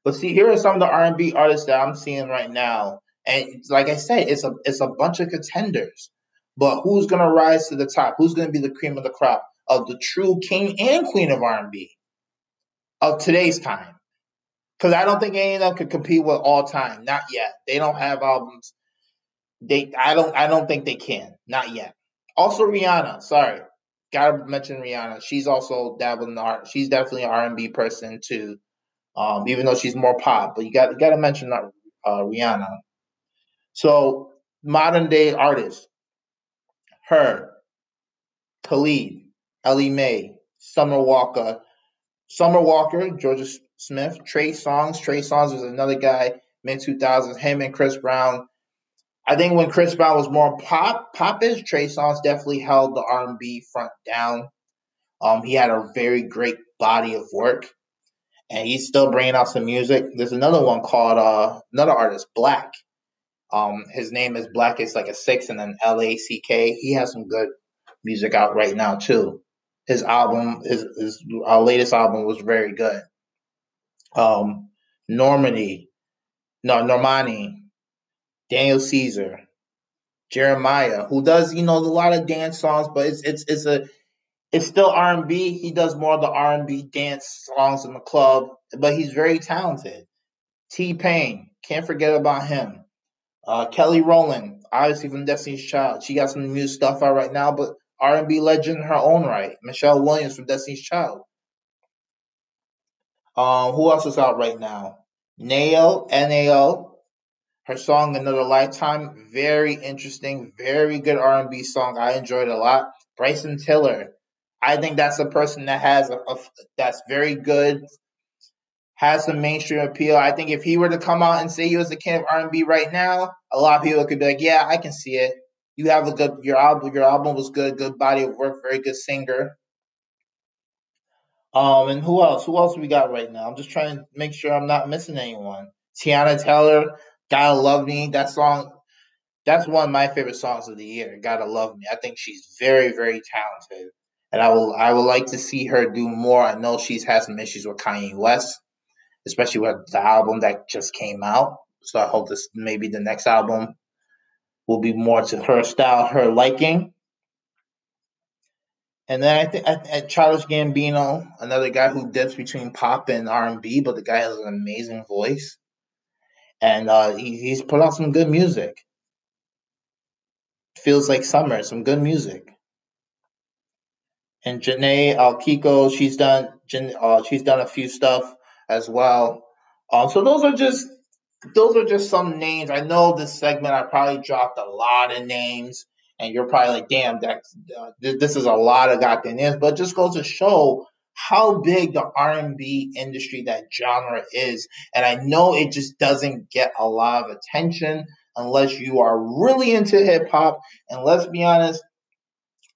But see, here are some of the R&B artists that I'm seeing right now, and like I said, it's a bunch of contenders. But who's gonna rise to the top? Who's gonna be the cream of the crop of the true king and queen of R&B of today's time? Because I don't think any of them could compete with all time. Not yet. They don't have albums. I don't think they can. Not yet. Also, Rihanna. Sorry, gotta mention Rihanna. She's also dabbling in art. She's definitely an R&B person too. Even though she's more pop, but you got to mention Rihanna. So modern day artists: her, Khalid, Ellie Mae, Summer Walker, Georgia Smith, Trey Songz. Trey Songz is another guy, mid 2000s. Him and Chris Brown. I think when Chris Brown was more popish, Trey Songz definitely held the R&B front down. He had a very great body of work, and he's still bringing out some music. There's another one called another artist, Black. His name is Black. It's like a 6 and then LACK. He has some good music out right now too. His album, his latest album was very good. Normani, no Normani, Daniel Caesar, Jeremiah, who does a lot of dance songs, but it's still R&B. He does more of the R&B dance songs in the club, but he's very talented. T-Pain, can't forget about him. Kelly Rowland, obviously from Destiny's Child. She got some new stuff out right now, but R&B legend in her own right. Michelle Williams from Destiny's Child. Who else is out right now? Nao, Nao. Her song "Another Lifetime," very interesting, very good R&B song. I enjoyed it a lot. Bryson Tiller, I think that's a person that has that's very good, has some mainstream appeal. I think if he were to come out and say he was the king of R&B right now, a lot of people could be like, "Yeah, I can see it. You have a good your album was good body of work, very good singer." And who else? Who else we got right now? I'm just trying to make sure I'm not missing anyone. Tiana Taylor, "Gotta Love Me." That song, that's one of my favorite songs of the year. "Gotta Love Me." I think she's very, very talented, and I would like to see her do more. I know she's had some issues with Kanye West, especially with the album that just came out. So I hope this maybe the next album will be more to her style, her liking. And then I think at Childish Gambino, another guy who dips between pop and R&B, but the guy has an amazing voice, and he's put out some good music. Feels like summer, some good music. And Janae Kiko, she's done a few stuff as well. So those are just some names. I know this segment I probably dropped a lot of names, and you're probably like, "Damn, this is a lot of goddamn names." But it just goes to show how big the R&B industry, that genre, is. And I know it just doesn't get a lot of attention unless you are really into hip hop. And let's be honest,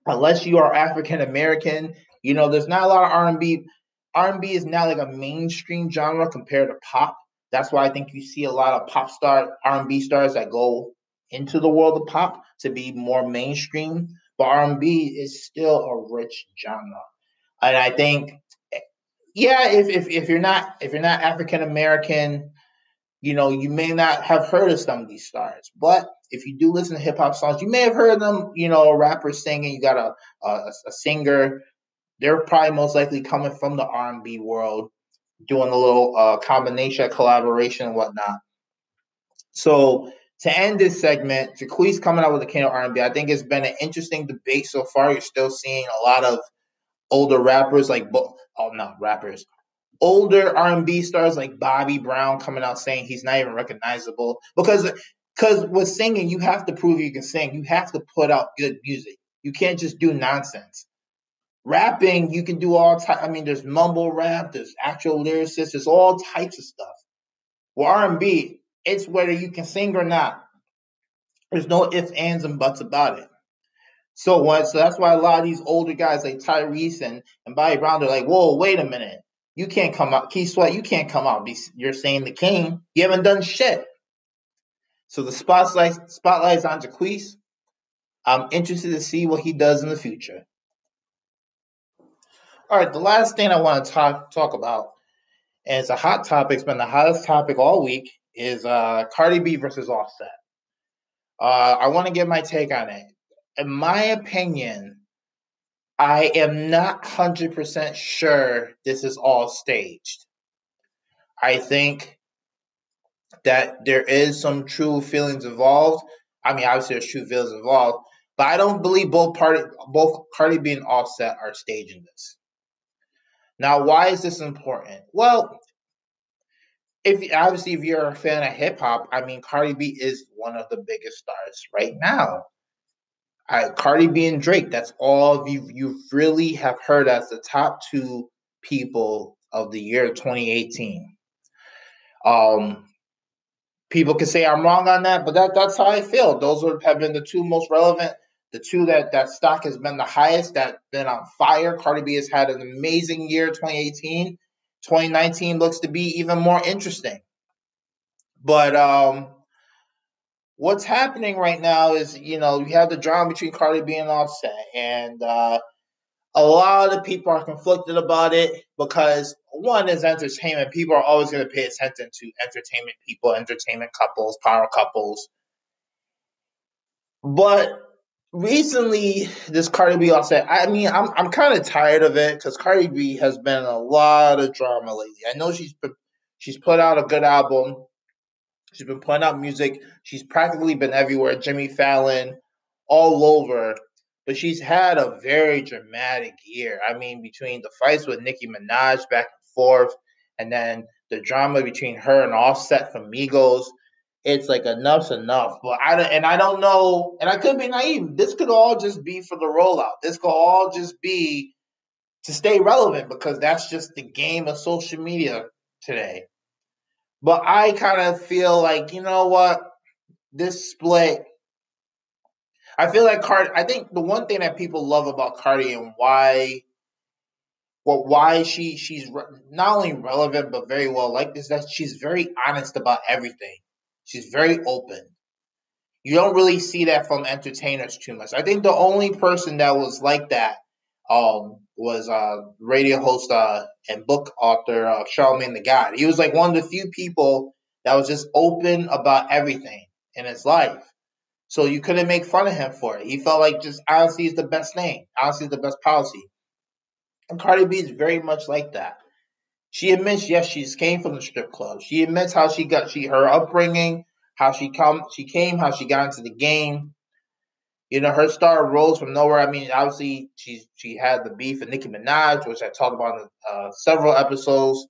unless you are African American, there's not a lot of R&B. R&B is now like a mainstream genre compared to pop. That's why I think you see a lot of R&B stars that go into the world of pop to be more mainstream. But R&B is still a rich genre, and I think, yeah, if you're not African American, you may not have heard of some of these stars, but if you do listen to hip hop songs, you may have heard them. A rapper singing. You got a singer. They're probably most likely coming from the R&B world, doing a little combination, collaboration, and whatnot. So to end this segment, Jacquees coming out with the king of R&B. I think it's been an interesting debate so far. You're still seeing a lot of older rappers not rappers, older R&B stars like Bobby Brown coming out saying he's not even recognizable because with singing you have to prove you can sing. You have to put out good music. You can't just do nonsense. Rapping, you can do all types. I mean, there's mumble rap, there's actual lyricists, there's all types of stuff. Well, R&B, it's whether you can sing or not. There's no ifs, ands, and buts about it. So that's why a lot of these older guys like Tyrese and Bobby Brown, they're like, whoa, wait a minute. You can't come out. Keith Sweat, you can't come out. You're saying the king. You haven't done shit. So the spotlight's on Jaquise. I'm interested to see what he does in the future. All right, the last thing I want to talk about, and it's a hot topic, it's been the hottest topic all week, is Cardi B versus Offset. I want to give my take on it. In my opinion, I am not 100% sure this is all staged. I think that there is some true feelings involved. I mean, obviously there's true feelings involved, but I don't believe both Cardi B and Offset are staging this. Now, why is this important? Well, if you're a fan of hip hop, I mean, Cardi B is one of the biggest stars right now. Cardi B and Drake, that's all you really have heard as the top two people of the year 2018. People can say I'm wrong on that, but that's how I feel. Those have been the two most relevant, the two that stock has been the highest, that been on fire. Cardi B has had an amazing year 2018. 2019 looks to be even more interesting. But what's happening right now is, you have the drama between Cardi B and Offset, and a lot of people are conflicted about it because one is entertainment. People are always going to pay attention to entertainment people, entertainment couples, power couples. But recently, this Cardi B Offset, I mean, I'm kind of tired of it because Cardi B has been in a lot of drama lately. I know she's put out a good album. She's been putting out music. She's practically been everywhere. Jimmy Fallon, all over. But she's had a very dramatic year. I mean, between the fights with Nicki Minaj back and forth, and then the drama between her and Offset from Migos, it's like enough's enough. But I don't know, and I could be naive. This could all just be for the rollout. This could all just be to stay relevant because that's just the game of social media today. But I kind of feel like, you know what? This split, I feel like Cardi, I think the one thing that people love about Cardi and why she's not only relevant but very well liked is that she's very honest about everything. She's very open. You don't really see that from entertainers too much. I think the only person that was like that was radio host and book author Charlamagne the God. He was like one of the few people that was just open about everything in his life. So you couldn't make fun of him for it. He felt like just honesty is the best thing. Honesty is the best policy. And Cardi B is very much like that. She admits, yes, she came from the strip club. She admits how her upbringing, how she came, how she got into the game. Her star rose from nowhere. I mean, obviously, she had the beef with Nicki Minaj, which I talked about in several episodes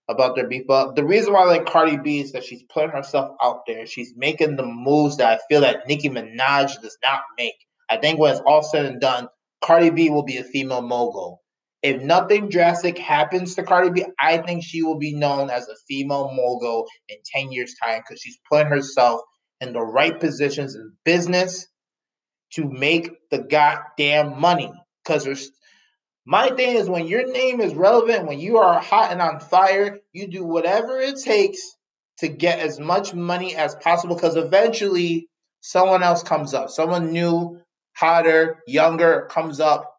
about their beef. But the reason why I like Cardi B is that she's putting herself out there. She's making the moves that I feel that Nicki Minaj does not make. I think when it's all said and done, Cardi B will be a female mogul. If nothing drastic happens to Cardi B, I think she will be known as a female mogul in 10 years' time because she's putting herself in the right positions in business to make the goddamn money. Because my thing is, when your name is relevant, when you are hot and on fire, you do whatever it takes to get as much money as possible because eventually someone else comes up. Someone new, hotter, younger comes up.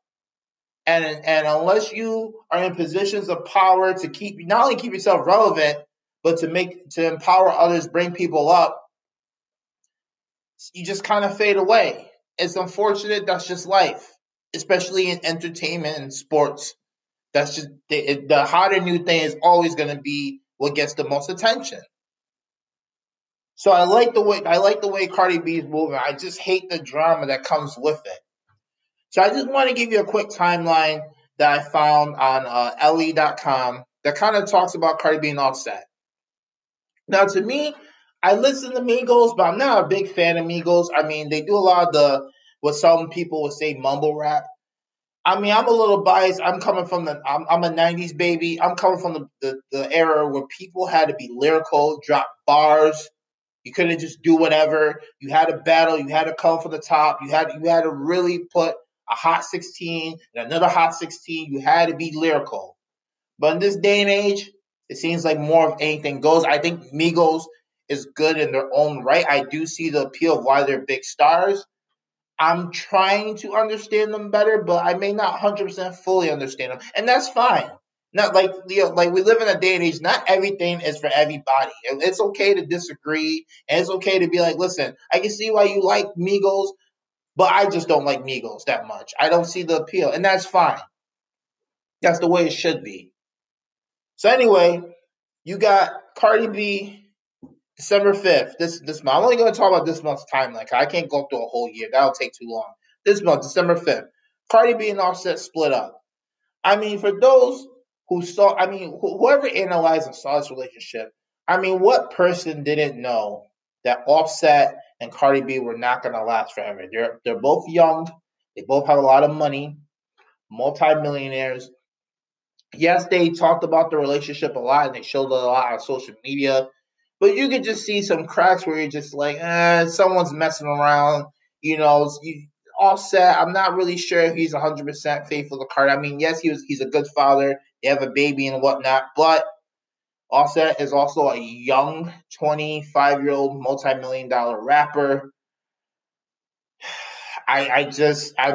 And unless you are in positions of power to not only keep yourself relevant, but to empower others, bring people up, you just kind of fade away. It's unfortunate. That's just life, especially in entertainment and sports. That's just the hotter new thing is always going to be what gets the most attention. So I like the way Cardi B is moving. I just hate the drama that comes with it. So I just want to give you a quick timeline that I found on le.com that kind of talks about Cardi B and Offset. Now, to me, I listen to Migos, but I'm not a big fan of Migos. I mean, they do a lot of what some people would say mumble rap. I mean, I'm a little biased. I'm a '90s baby. I'm coming from the era where people had to be lyrical, drop bars. You couldn't just do whatever. You had to battle. You had to come from the top. You had to really put a hot 16 and another hot 16. You had to be lyrical. But in this day and age, it seems like more of anything goes. I think Migos is good in their own right. I do see the appeal of why they're big stars. I'm trying to understand them better, but I may not 100% fully understand them, and that's fine. Not like like we live in a day and age. Not everything is for everybody. It's okay to disagree, and it's okay to be like, listen, I can see why you like Migos, but I just don't like Migos that much. I don't see the appeal, and that's fine. That's the way it should be. So anyway, you got Cardi B, December 5th. This month. I'm only going to talk about this month's timeline. I can't go through a whole year. That'll take too long. This month, December 5th, Cardi B and Offset split up. I mean, for those who saw, I mean, whoever analyzed and saw this relationship, I mean, what person didn't know that Offset and Cardi B were not going to last forever? They're both young. They both have a lot of money, multimillionaires. Yes, they talked about the relationship a lot and they showed it a lot on social media, but you could just see some cracks where you're just like, someone's messing around. You know, Offset. I'm not really sure if he's 100% faithful to Cardi. I mean, yes, he's a good father. They have a baby and whatnot, but Offset is also a young 25-year-old multi-million-dollar rapper. I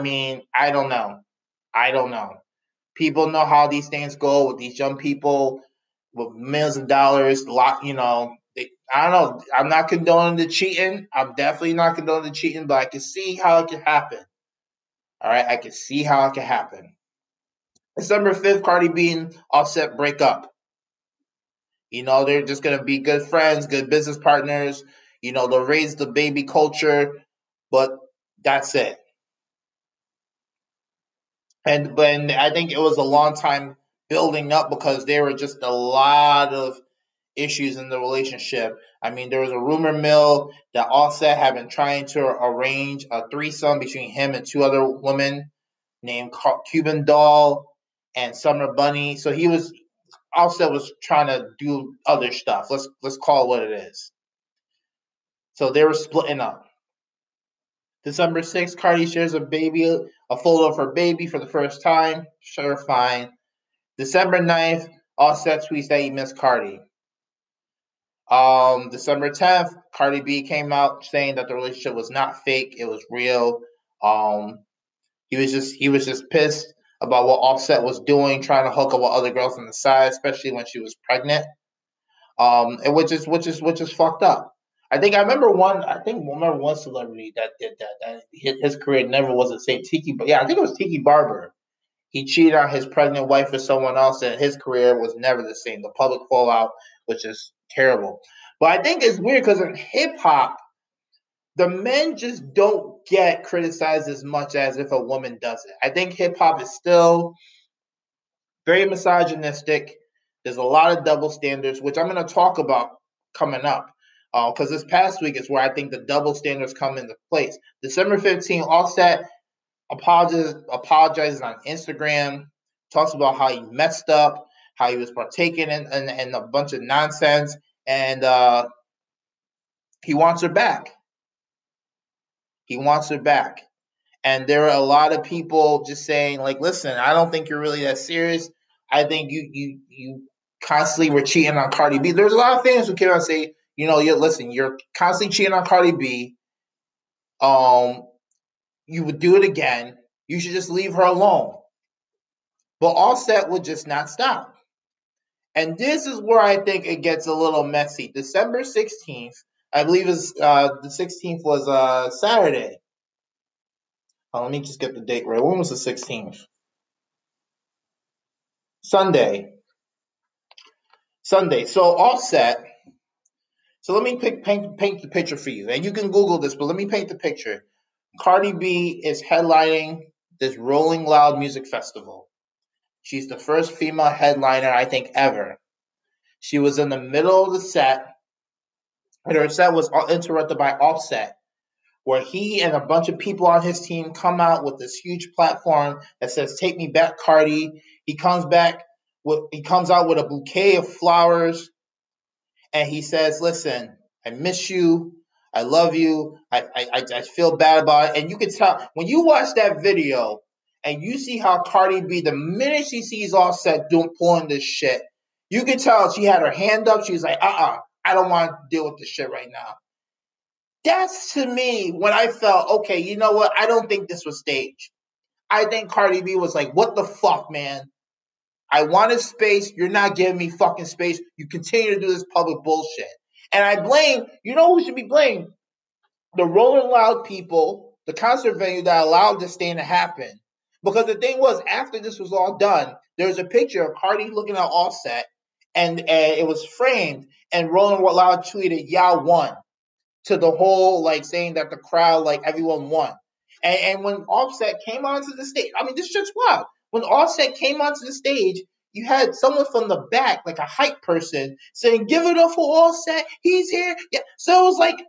mean, I don't know. I don't know. People know how these things go with these young people with millions of dollars. I don't know. I'm not condoning the cheating. I'm definitely not condoning the cheating, but I can see how it can happen. All right, I can see how it can happen. December 5th, Cardi B and Offset break up. They're just gonna be good friends, good business partners. They'll raise the baby culture, but that's it. And I think it was a long time building up because there were just a lot of issues in the relationship. I mean, there was a rumor mill that Offset had been trying to arrange a threesome between him and two other women named Cuban Doll and Summer Bunny. So Offset was trying to do other stuff. Let's call it what it is. So they were splitting up. December 6th, Cardi shares a photo of her baby for the first time. Sure, fine. December 9th, Offset tweets that he missed Cardi. December 10th, Cardi B came out saying that the relationship was not fake; it was real. Um, he was just pissed about what Offset was doing, trying to hook up with other girls on the side, especially when she was pregnant. And which is fucked up. I remember one celebrity that did that. That his career never was the same. But yeah, I think it was Tiki Barber. He cheated on his pregnant wife with someone else, and his career was never the same. The public fallout was just terrible. But I think it's weird because in hip hop, the men just don't get criticized as much as if a woman does it. I think hip hop is still very misogynistic. There's a lot of double standards, which I'm going to talk about coming up. Because this past week is where I think the double standards come into place. December 15th, Offset apologizes on Instagram, talks about how he messed up, how he was partaking in a bunch of nonsense, and he wants her back. He wants her back. And there are a lot of people just saying, like, listen, I don't think you're really that serious. I think you constantly were cheating on Cardi B. There's a lot of fans who came out and say, you're constantly cheating on Cardi B. Um, you would do it again. You should just leave her alone. But Offset would just not stop. And this is where I think it gets a little messy. December 16th, I believe the 16th was Saturday. Let me just get the date right. When was the 16th? Sunday. Sunday. So Offset. So let me paint the picture for you. And you can Google this, but let me paint the picture. Cardi B is headlining this Rolling Loud music festival. She's the first female headliner, I think, ever. She was in the middle of the set, and her set was interrupted by Offset, where he and a bunch of people on his team come out with this huge platform that says "Take me back, Cardi." He comes out with a bouquet of flowers, and he says, "Listen, I miss you. I love you. I feel bad about it." And you can tell when you watch that video and you see how Cardi B, the minute she sees Offset pulling this shit, you can tell she had her hand up. She was like, I don't want to deal with this shit right now. That's to me when I felt, okay, you know what? I don't think this was staged. I think Cardi B was like, what the fuck, man? I wanted space. You're not giving me fucking space. You continue to do this public bullshit. And I blame, you know who should be blamed? The Rolling Loud people, the concert venue that allowed this thing to happen. Because the thing was, after this was all done, there was a picture of Cardi looking at Offset, and it was framed, and Rolling Loud tweeted, "Y'all won," to the whole, like, saying that the crowd, like, everyone won. And when Offset came onto the stage, I mean, this shit's wild. When Offset came onto the stage, you had someone from the back, like a hype person, saying, "Give it up for Offset. He's here." Yeah. So it was like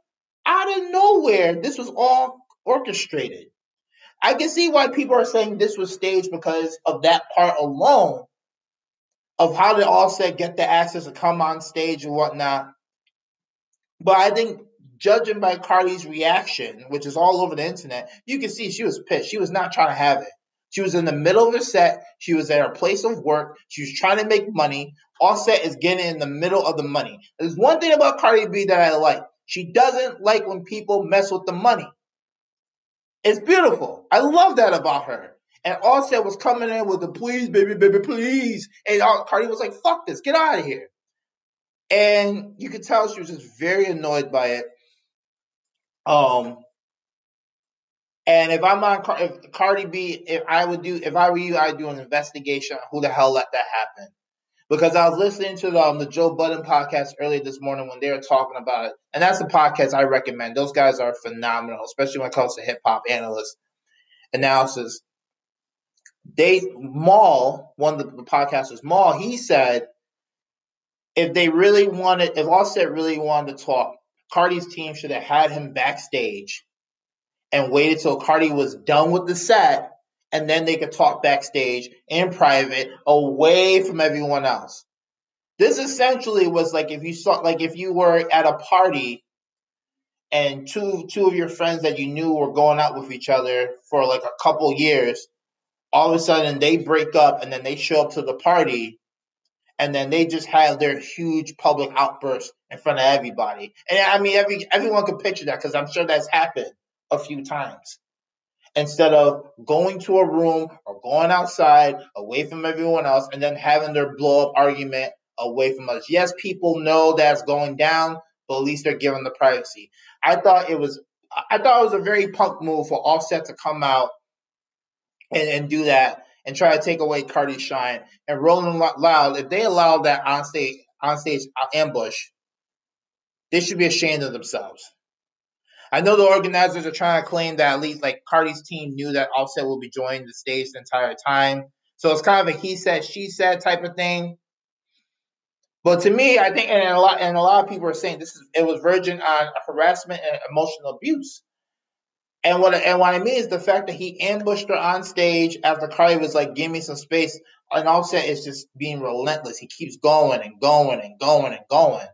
out of nowhere, this was all orchestrated. I can see why people are saying this was staged because of that part alone of how did Offset get the access to come on stage and whatnot. But I think judging by Cardi's reaction, which is all over the internet, you can see she was pissed. She was not trying to have it. She was in the middle of her set. She was at her place of work. She was trying to make money. Offset is getting in the middle of the money. There's one thing about Cardi B that I like. She doesn't like when people mess with the money. It's beautiful. I love that about her. And Offset was coming in with the "please, baby, baby, please." And Cardi was like, "Fuck this. Get out of here." And you could tell she was just very annoyed by it. Um, and if Cardi B, if I were you, I'd do an investigation on who the hell let that happen. Because I was listening to the Joe Budden podcast earlier this morning when they were talking about it, and that's a podcast I recommend. Those guys are phenomenal, especially when it comes to hip hop analysis. One of the podcasters, Maul, he said if Offset really wanted to talk, Cardi's team should have had him backstage and waited till Cardi was done with the set, and then they could talk backstage in private, away from everyone else. This essentially was like if you were at a party and two of your friends that you knew were going out with each other for like a couple years, all of a sudden they break up and then they show up to the party and then they just have their huge public outburst in front of everybody. And I mean, everyone can picture that because I'm sure that's happened a few times. Instead of going to a room or going outside away from everyone else and then having their blow up argument away from us. Yes, people know that's going down, but at least they're given the privacy. I thought it was a very punk move for Offset to come out and do that and try to take away Cardi's shine. And Rolling Loud, if they allow that onstage ambush, they should be ashamed of themselves. I know the organizers are trying to claim that at least like Cardi's team knew that Offset will be joining the stage the entire time. So it's kind of a he said, she said type of thing. But to me, I think, and a lot of people are saying it was verging on harassment and emotional abuse. And what I mean is the fact that he ambushed her on stage after Cardi was like, "Give me some space," and Offset is just being relentless. He keeps going and going and going and going.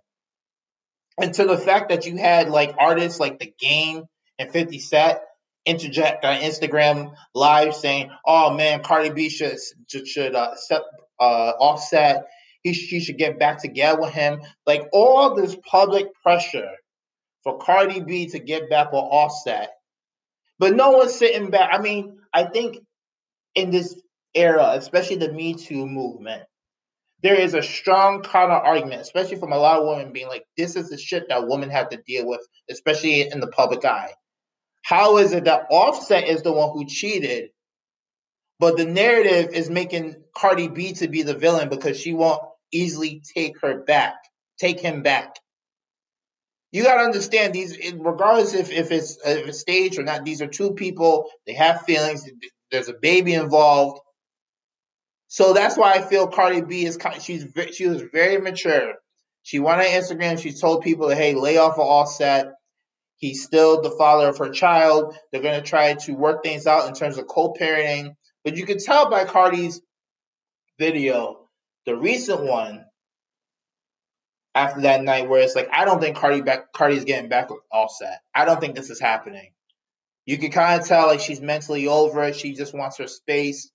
And to the fact that you had like artists like The Game and 50 Cent interject on Instagram Live saying, "Oh man, Cardi B should accept Offset. She should get back together with him." Like all this public pressure for Cardi B to get back with Offset, but no one's sitting back. I mean, I think in this era, especially the Me Too movement, there is a strong counter argument, especially from a lot of women being like, this is the shit that women have to deal with, especially in the public eye. How is it that Offset is the one who cheated, but the narrative is making Cardi B to be the villain because she won't easily take him back? You got to understand these, regardless if it's staged or not, these are two people, they have feelings, there's a baby involved. So that's why I feel Cardi B she was very mature. She went on Instagram. She told people, "Hey, lay off of Offset. He's still the father of her child. They're going to try to work things out in terms of co-parenting. But you can tell by Cardi's video, the recent one, after that night, where it's like, I don't think Cardi's getting back with Offset. I don't think this is happening. You can kind of tell like she's mentally over it. She just wants her space.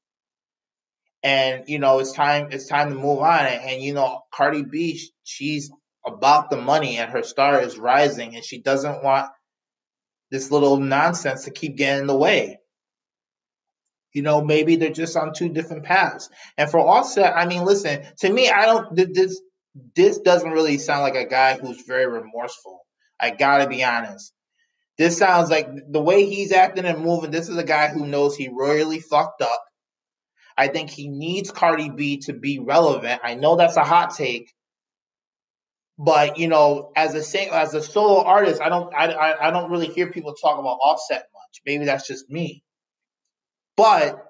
And it's time to move on. And Cardi B, she's about the money and her star is rising, and she doesn't want this little nonsense to keep getting in the way. Maybe they're just on two different paths. And for Offset, I mean, listen, to me, I don't this doesn't really sound like a guy who's very remorseful. I gotta be honest. This sounds like the way he's acting and moving, this is a guy who knows he royally fucked up. I think he needs Cardi B to be relevant. I know that's a hot take, but as a solo artist, I don't really hear people talk about Offset much. Maybe that's just me. But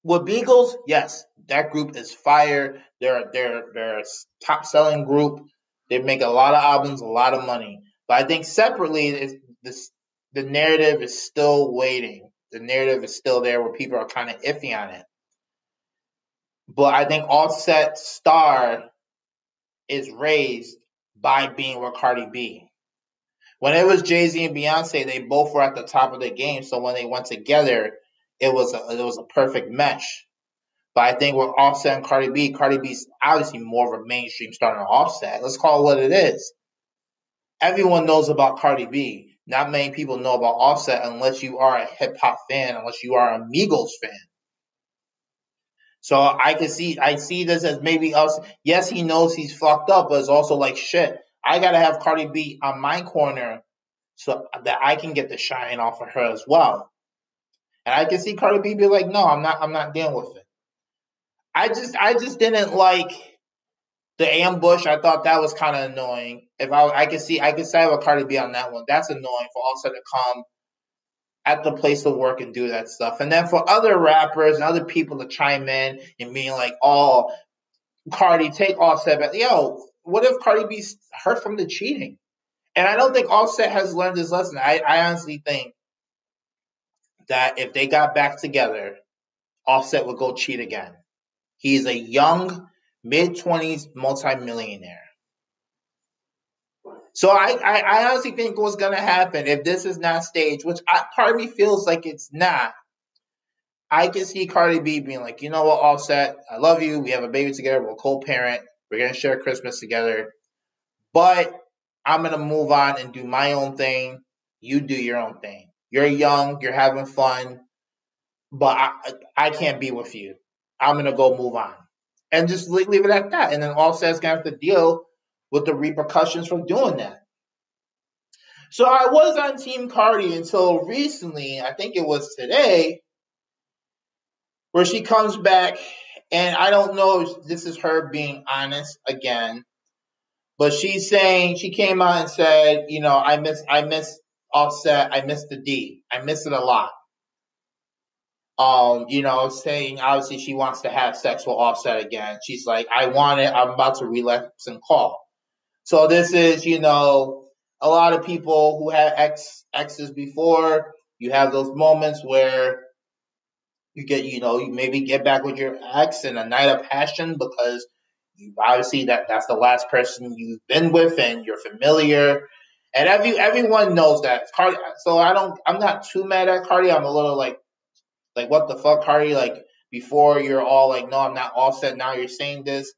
with Beagles, yes, that group is fire. They're a top selling group. They make a lot of albums, a lot of money. But I think separately, the narrative is still waiting. The narrative is still there where people are kind of iffy on it. But I think Offset's star is raised by being with Cardi B. When it was Jay-Z and Beyonce, they both were at the top of their game. So when they went together, it was a perfect mesh. But I think with Offset and Cardi B's obviously more of a mainstream star than Offset. Let's call it what it is. Everyone knows about Cardi B. Not many people know about Offset unless you are a hip hop fan, unless you are a Migos fan. So I see this as maybe us. Yes, he knows he's fucked up, but it's also like shit. I gotta have Cardi B on my corner so that I can get the shine off of her as well. And I can see Cardi B be like, no, I'm not dealing with it. I just didn't like the ambush. I thought that was kind of annoying. If I could side with Cardi B on that one. That's annoying for Offset to come at the place of work and do that stuff. And then for other rappers and other people to chime in and being like, oh, Cardi, take Offset back. Yo, what if Cardi B's hurt from the cheating? And I don't think Offset has learned his lesson. I honestly think that if they got back together, Offset would go cheat again. He's a young, mid-20s multimillionaire. So I honestly think what's going to happen if this is not staged, which part of me feels like it's not. I can see Cardi B being like, you know what, Offset, I love you. We have a baby together. We'll co-parent. We're going to share Christmas together. But I'm going to move on and do my own thing. You do your own thing. You're young. You're having fun. But I can't be with you. I'm going to go move on. And just leave it at that. And then Offset's going to have to deal with the repercussions from doing that. So I was on Team Cardi until recently. I think it was today, where she comes back, and I don't know if this is her being honest again, but she came out and said, I miss Offset, I miss the D, I miss it a lot. Saying obviously she wants to have sex with Offset again. She's like, I want it. I'm about to relapse and call. So this is, a lot of people who had exes before. You have those moments where you get, you maybe get back with your ex in a night of passion because you obviously that's the last person you've been with and you're familiar. And everyone knows that. Cardi, so I'm not too mad at Cardi. I'm a little like what the fuck, Cardi? Like before you're all like, no, I'm not Offset. Now you're saying this.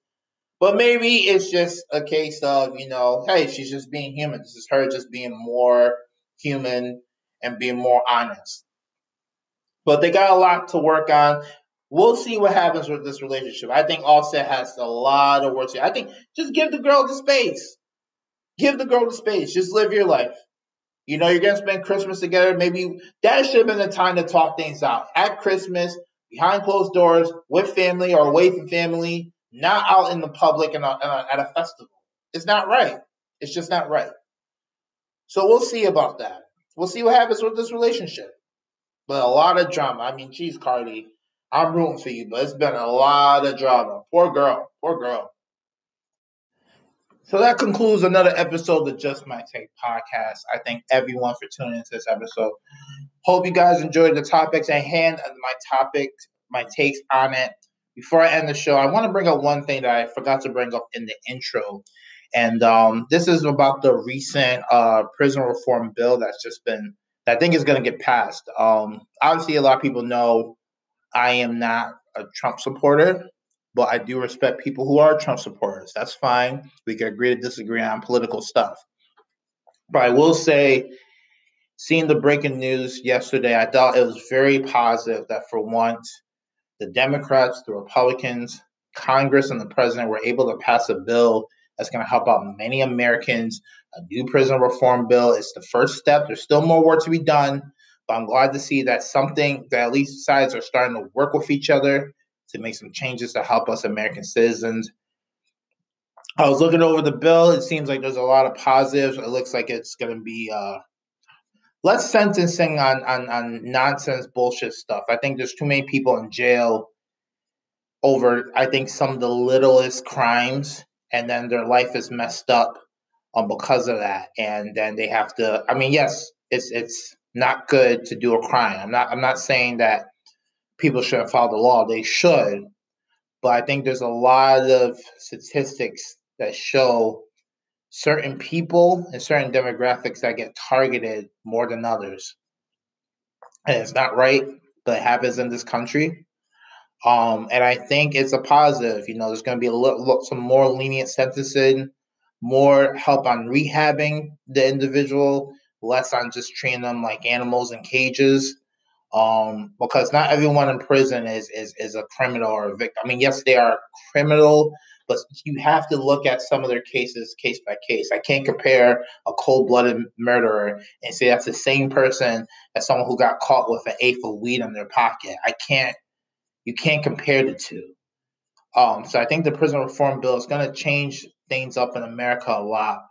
But maybe it's just a case of, hey, she's just being human. This is her just being more human and being more honest. But they got a lot to work on. We'll see what happens with this relationship. I think Offset has a lot of work to do. I think just give the girl the space. Give the girl the space. Just live your life. You're going to spend Christmas together. Maybe that should have been the time to talk things out. At Christmas, behind closed doors, with family or away from family, not out in the public and at a festival. It's not right. It's just not right. So we'll see about that. We'll see what happens with this relationship. But a lot of drama. I mean, geez, Cardi, I'm rooting for you, but it's been a lot of drama. Poor girl. Poor girl. So that concludes another episode of Just My Take podcast. I thank everyone for tuning into this episode. Hope you guys enjoyed the topics at hand and my takes on it. Before I end the show, I want to bring up one thing that I forgot to bring up in the intro. And this is about the recent prison reform bill that I think is going to get passed. Obviously, a lot of people know I am not a Trump supporter, but I do respect people who are Trump supporters. That's fine. We can agree to disagree on political stuff. But I will say, seeing the breaking news yesterday, I thought it was very positive that for once, the Democrats, the Republicans, Congress, and the president were able to pass a bill that's going to help out many Americans. A new prison reform bill is the first step. There's still more work to be done, but I'm glad to see that at least sides are starting to work with each other to make some changes to help us American citizens. I was looking over the bill. It seems like there's a lot of positives. It looks like it's going to be less sentencing on nonsense bullshit stuff. I think there's too many people in jail over, I think, some of the littlest crimes, and then their life is messed up because of that. And then they have to. I mean, yes, it's not good to do a crime. I'm not saying that people shouldn't follow the law. They should, but I think there's a lot of statistics that show certain people and certain demographics that get targeted more than others. And it's not right, but it happens in this country. And I think it's a positive. There's going to be some more lenient sentencing, more help on rehabbing the individual, less on just treating them like animals in cages. Because not everyone in prison is a criminal or a victim. I mean, yes, they are criminal, but you have to look at some of their cases case by case. I can't compare a cold-blooded murderer and say that's the same person as someone who got caught with an eighth of weed in their pocket. You can't compare the two. So I think the prison reform bill is going to change things up in America a lot,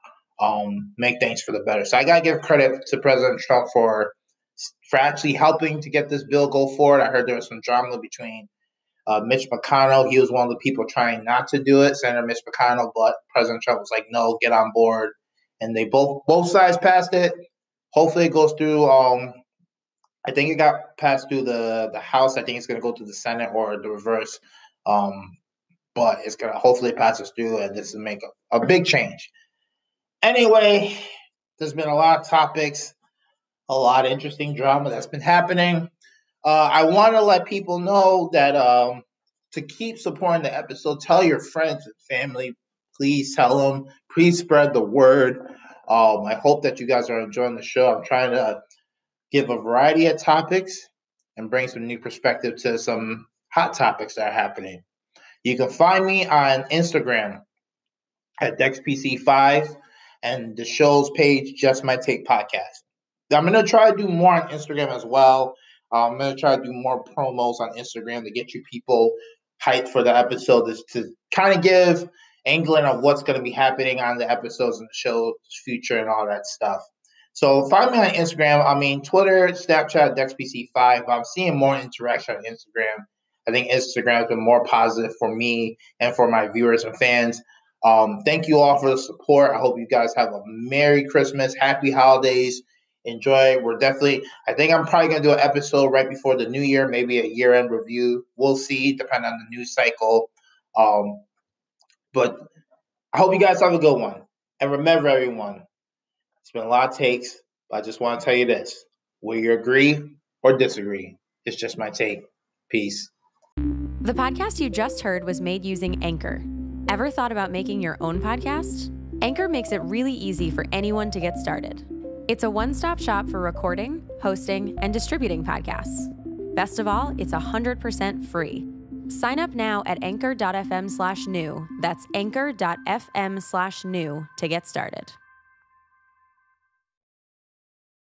make things for the better. So I got to give credit to President Trump for actually helping to get this bill go forward. I heard there was some drama between Mitch McConnell. He was one of the people trying not to do it, Senator Mitch McConnell, but President Trump was like, no, get on board. And they both sides passed it. Hopefully it goes through. I think it got passed through the House. I think it's going to go through the Senate or the reverse. But it's going to hopefully pass us through, and this will make a big change. Anyway, there's been a lot of topics, a lot of interesting drama that's been happening. I want to let people know that to keep supporting the episode, tell your friends and family. Please tell them. Please spread the word. I hope that you guys are enjoying the show. I'm trying to give a variety of topics and bring some new perspective to some hot topics that are happening. You can find me on Instagram at DexPC5 and the show's page, Just My Take Podcast. I'm going to try to do more on Instagram as well. I'm going to try to do more promos on Instagram to get you people hyped for the episode, to kind of give angling of what's going to be happening on the episodes and the show's future and all that stuff. So find me on Instagram. I mean, Twitter, Snapchat, DexPC5. I'm seeing more interaction on Instagram. I think Instagram has been more positive for me and for my viewers and fans. Thank you all for the support. I hope you guys have a Merry Christmas, Happy Holidays. Enjoy. I think I'm probably going to do an episode right before the new year, maybe a year-end review. We'll see, depending on the news cycle. But I hope you guys have a good one. And remember, everyone, it's been a lot of takes, but I just want to tell you this. Whether you agree or disagree, it's just my take. Peace. The podcast you just heard was made using Anchor. Ever thought about making your own podcast? Anchor makes it really easy for anyone to get started. It's a one-stop shop for recording, hosting, and distributing podcasts. Best of all, it's 100% free. Sign up now at anchor.fm/new. That's anchor.fm/new to get started.